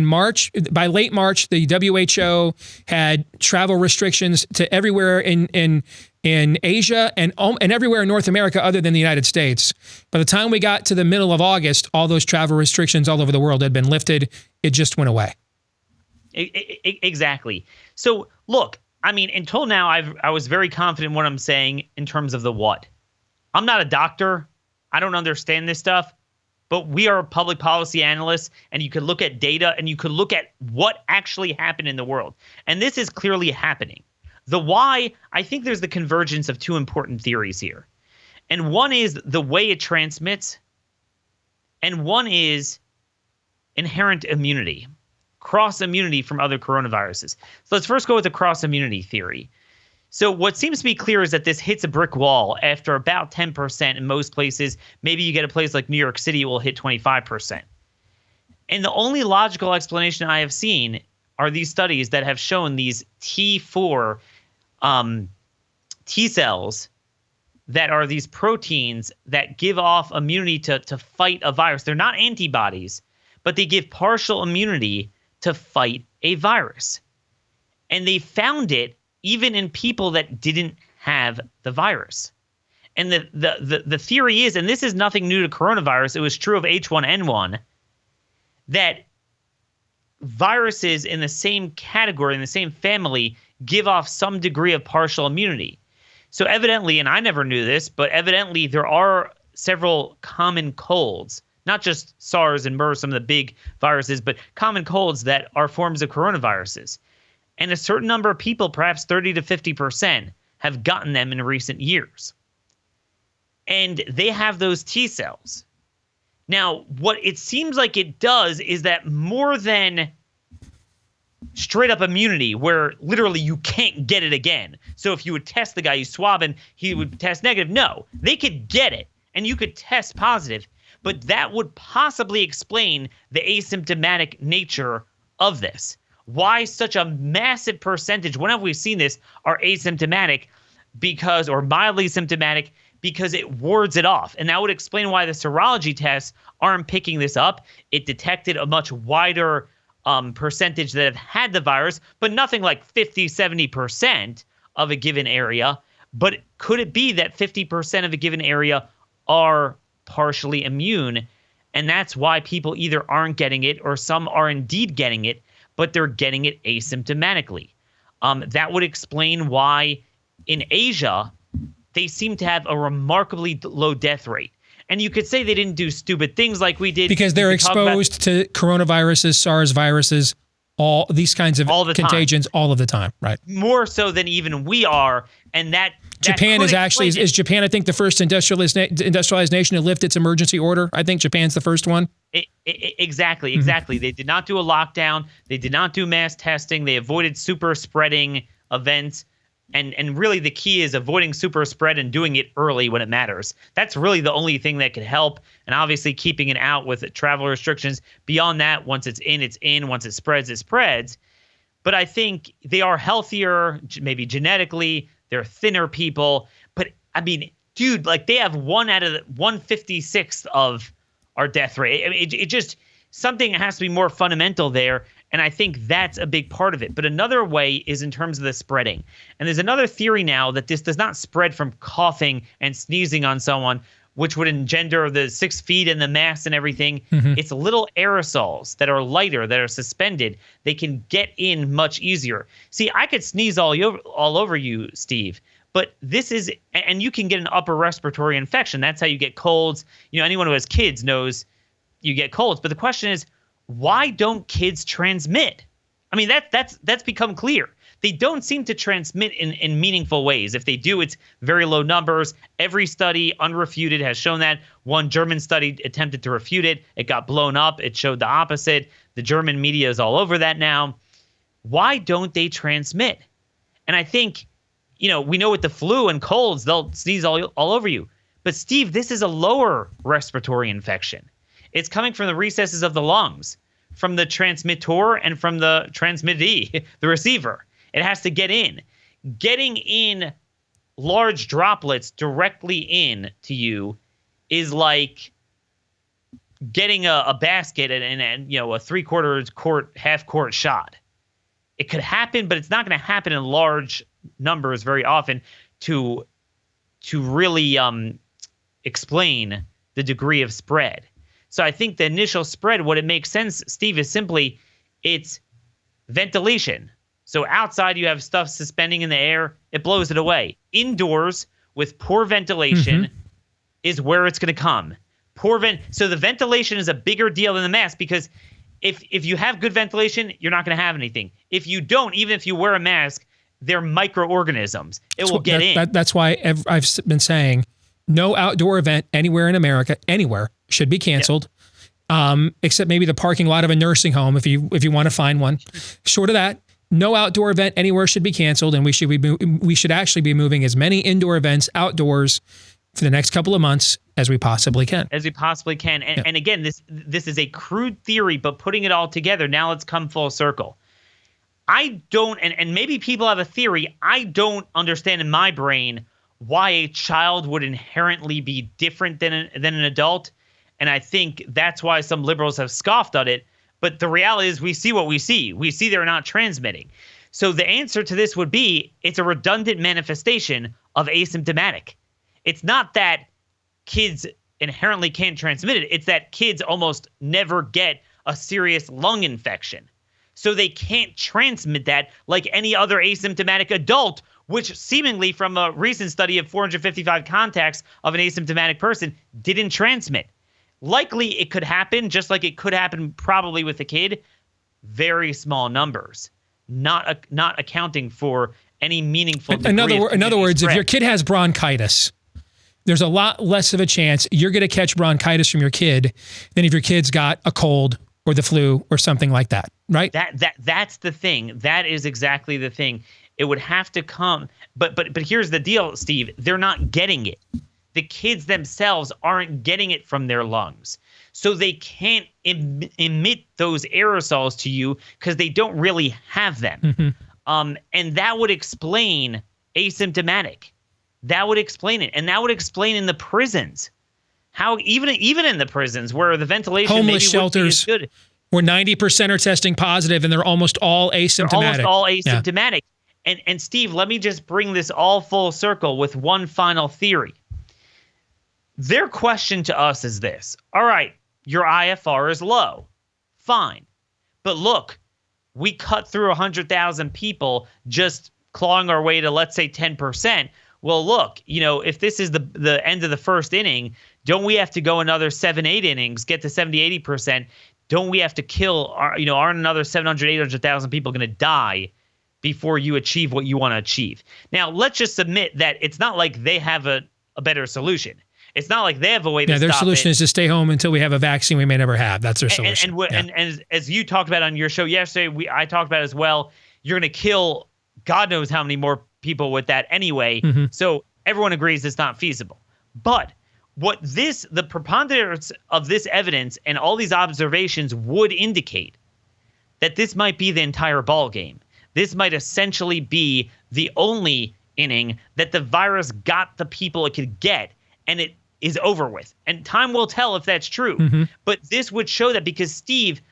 March, by late March, the WHO had travel restrictions to everywhere in Asia and everywhere in North America other than the United States. By the time we got to the middle of August, all those travel restrictions all over the world had been lifted. It just went away. Exactly. So look, I mean, until now, I was very confident in what I'm saying in terms of the what. I'm not a doctor. I don't understand this stuff. But we are public policy analysts, and you could look at data, and you could look at what actually happened in the world. And this is clearly happening. The why, I think there's the convergence of two important theories here. And one is the way it transmits, and one is inherent immunity, cross-immunity from other coronaviruses. So let's first go with the cross-immunity theory. So what seems to be clear is that this hits a brick wall after about 10% in most places. Maybe you get a place like New York City, it will hit 25%. And the only logical explanation I have seen are these studies that have shown these T4 T cells that are these proteins that give off immunity to fight a virus. They're not antibodies, but they give partial immunity to fight a virus. And they found it even in people that didn't have the virus. And the theory is, and this is nothing new to coronavirus, it was true of H1N1, that viruses in the same category, in the same family, give off some degree of partial immunity. So evidently, and I never knew this, but evidently there are several common colds, not just SARS and MERS, some of the big viruses, but common colds that are forms of coronaviruses. And a certain number of people, perhaps 30 to 50%, have gotten them in recent years. And they have those T cells. Now, what it seems like it does is that more than straight up immunity, where literally you can't get it again. So if you would test the guy, you swab and he would test negative. No, they could get it and you could test positive. But that would possibly explain the asymptomatic nature of this. Why such a massive percentage, when have we seen this, are asymptomatic because, or mildly symptomatic, because it wards it off. And that would explain why the serology tests aren't picking this up. It detected a much wider percentage that have had the virus, but nothing like 50, 70% of a given area. But could it be that 50% of a given area are partially immune? And that's why people either aren't getting it or some are indeed getting it, but they're getting it asymptomatically. That would explain why in Asia, they seem to have a remarkably low death rate. And you could say they didn't do stupid things like we did. Because they're exposed to coronaviruses, SARS viruses, all these kinds of contagions all of the time, right? More so than even we are. And that Japan is actually, is Japan, I think, the first industrialized nation to lift its emergency order? I think Japan's the first one. Exactly. They did not do a lockdown. They did not do mass testing. They avoided super spreading events. And really the key is avoiding super spread and doing it early when it matters. That's really the only thing that could help. And obviously keeping it out with travel restrictions. Beyond that, once it's in, it's in. Once it spreads, it spreads. But I think they are healthier, maybe genetically. They're thinner people. But I mean, dude, like they have 1/156th of our death rate. I mean, it just, something has to be more fundamental there. And I think that's a big part of it. But another way is in terms of the spreading. And there's another theory now that this does not spread from coughing and sneezing on someone, which would engender the 6 feet and the mask and everything. It's little aerosols that are lighter, that are suspended. They can get in much easier. See, I could sneeze all over you, Steve, but this is, and you can get an upper respiratory infection. That's how you get colds. You know, anyone who has kids knows you get colds. But the question is, why don't kids transmit? I mean, that's become clear. They don't seem to transmit in meaningful ways. If they do, it's very low numbers. Every study, unrefuted, has shown that. One German study attempted to refute it. It got blown up. It showed the opposite. The German media is all over that now. Why don't they transmit? And I think, you know, we know with the flu and colds, they'll sneeze all over you. But Steve, this is a lower respiratory infection. It's coming from the recesses of the lungs, from the transmitter and from the transmittee, the receiver. It has to get in. Getting in large droplets directly in to you is like getting a basket and you know, a 3/4 quart, half quart shot. It could happen, but it's not going to happen in large numbers very often to really explain the degree of spread. So I think the initial spread, what it makes sense, Steve, is simply it's ventilation. So outside you have stuff suspending in the air, it blows it away. Indoors with poor ventilation is where it's going to come. So the ventilation is a bigger deal than the mask, because if you have good ventilation, you're not going to have anything. If you don't, even if you wear a mask, they're microorganisms. It will get in. That's why I've been saying no outdoor event anywhere in America, anywhere, should be canceled. Except maybe the parking lot of a nursing home if you want to find one. Short of that, no outdoor event anywhere should be canceled, and we should actually be moving as many indoor events outdoors for the next couple of months as we possibly can. And again, this is a crude theory, but putting it all together, now let's come full circle. I don't, and maybe people have a theory, I don't understand in my brain why a child would inherently be different than an adult. And I think that's why some liberals have scoffed at it. But the reality is we see what we see. We see they're not transmitting. So the answer to this would be it's a redundant manifestation of asymptomatic. It's not that kids inherently can't transmit it. It's that kids almost never get a serious lung infection. So they can't transmit that like any other asymptomatic adult, which seemingly from a recent study of 455 contacts of an asymptomatic person didn't transmit. Likely it could happen, just like it could happen probably with a kid. Very small numbers, not accounting for any meaningful degree. In other words, if your kid has bronchitis, there's a lot less of a chance you're going to catch bronchitis from your kid than if your kid's got a cold or the flu or something like that, right? That's the thing. That is exactly the thing. It would have to come, but here's the deal, Steve. They're not getting it. The kids themselves aren't getting it from their lungs. So they can't emit those aerosols to you because they don't really have them. And that would explain asymptomatic. That would explain it. And that would explain in the prisons. How even in the prisons where the ventilation homeless maybe shelters wouldn't be as good, where 90% are testing positive and they're almost all asymptomatic. Yeah. And Steve, let me just bring this all full circle with one final theory. Their question to us is this. All right, your IFR is low. Fine. But look, we cut through 100,000 people just clawing our way to, let's say, 10%. Well, look, you know, if this is the end of the first inning, don't we have to go another 7-8 innings, get to 70-80%? Don't we have to kill, aren't another 700,000-800,000 people going to die before you achieve what you want to achieve? Now, let's just admit that it's not like they have a better solution. It's not like they have a way to stop it. Their solution is to stay home until we have a vaccine we may never have. That's their solution. And as you talked about on your show yesterday, I talked about as well, you're going to kill God knows how many more people with that anyway. So everyone agrees it's not feasible. But the preponderance of this evidence and all these observations would indicate that this might be the entire ball game. This might essentially be the only inning that the virus got the people it could get, and it is over with. And time will tell if that's true. Mm-hmm. But this would show that, because Steve,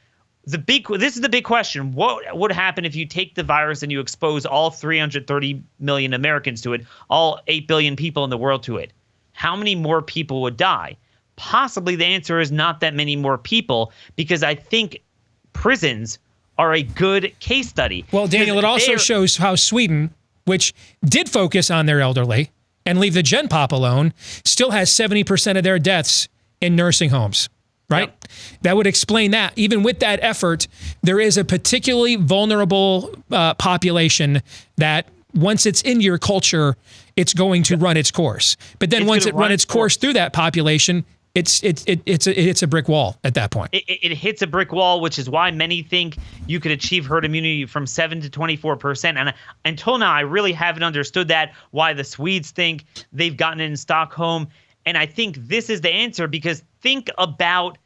this is the big question. What would happen if you take the virus and you expose all 330 million Americans to it, all 8 billion people in the world to it? How many more people would die? Possibly the answer is not that many more people, because I think prisons are a good case study. Well, Daniel, it also shows how Sweden, which did focus on their elderly and leave the gen pop alone, still has 70% of their deaths in nursing homes, right? Yep. That would explain that. Even with that effort, there is a particularly vulnerable population that once it's in your culture, it's going to run its course. But then once it run its course through that population, it's a brick wall at that point. It hits a brick wall, which is why many think you could achieve herd immunity from 7 to 24%. And until now, I really haven't understood that, why the Swedes think they've gotten it in Stockholm. And I think this is the answer, because think about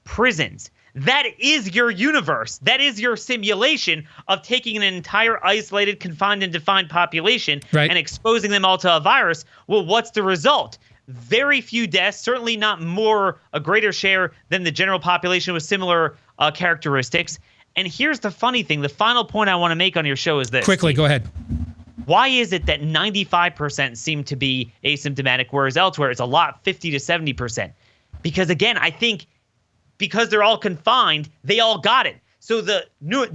prisons. That is your universe. That is your simulation of taking an entire isolated, confined, and defined population and exposing them all to a virus. Well, what's the result? Very few deaths, certainly not a greater share than the general population with similar characteristics. And here's the funny thing. The final point I want to make on your show is this. Quickly, go ahead. Why is it that 95% seem to be asymptomatic, whereas elsewhere it's a lot, 50 to 70%? Because again, I think because they're all confined, they all got it. So the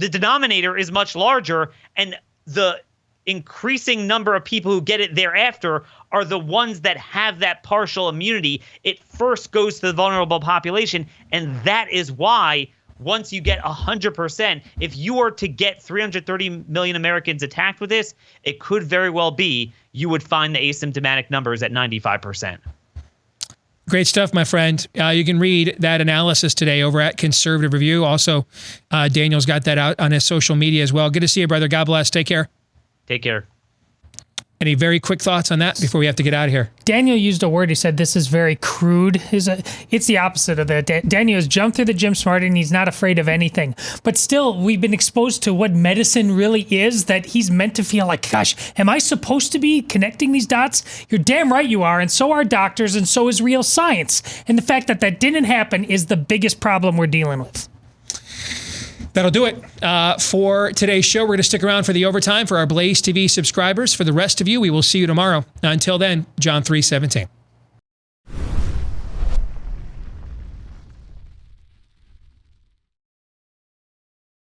denominator is much larger, and the increasing number of people who get it thereafter are the ones that have that partial immunity. It first goes to the vulnerable population, and that is why once you get 100%, if you were to get 330 million Americans attacked with this, it could very well be you would find the asymptomatic numbers at 95%. Great stuff, my friend. You can read that analysis today over at Conservative Review. Also, Daniel's got that out on his social media as well. Good to see you, brother. God bless. Take care. Take care. Any very quick thoughts on that before we have to get out of here? Daniel used a word. He said this is very crude. It's the opposite of that. Daniel has jumped through the gym smart, and he's not afraid of anything. But still, we've been exposed to what medicine really is, that he's meant to feel like, gosh, am I supposed to be connecting these dots? You're damn right you are, and so are doctors, and so is real science. And the fact that that didn't happen is the biggest problem we're dealing with. That'll do it for today's show. We're going to stick around for the overtime for our Blaze TV subscribers. For the rest of you, we will see you tomorrow. Until then, John 3:17.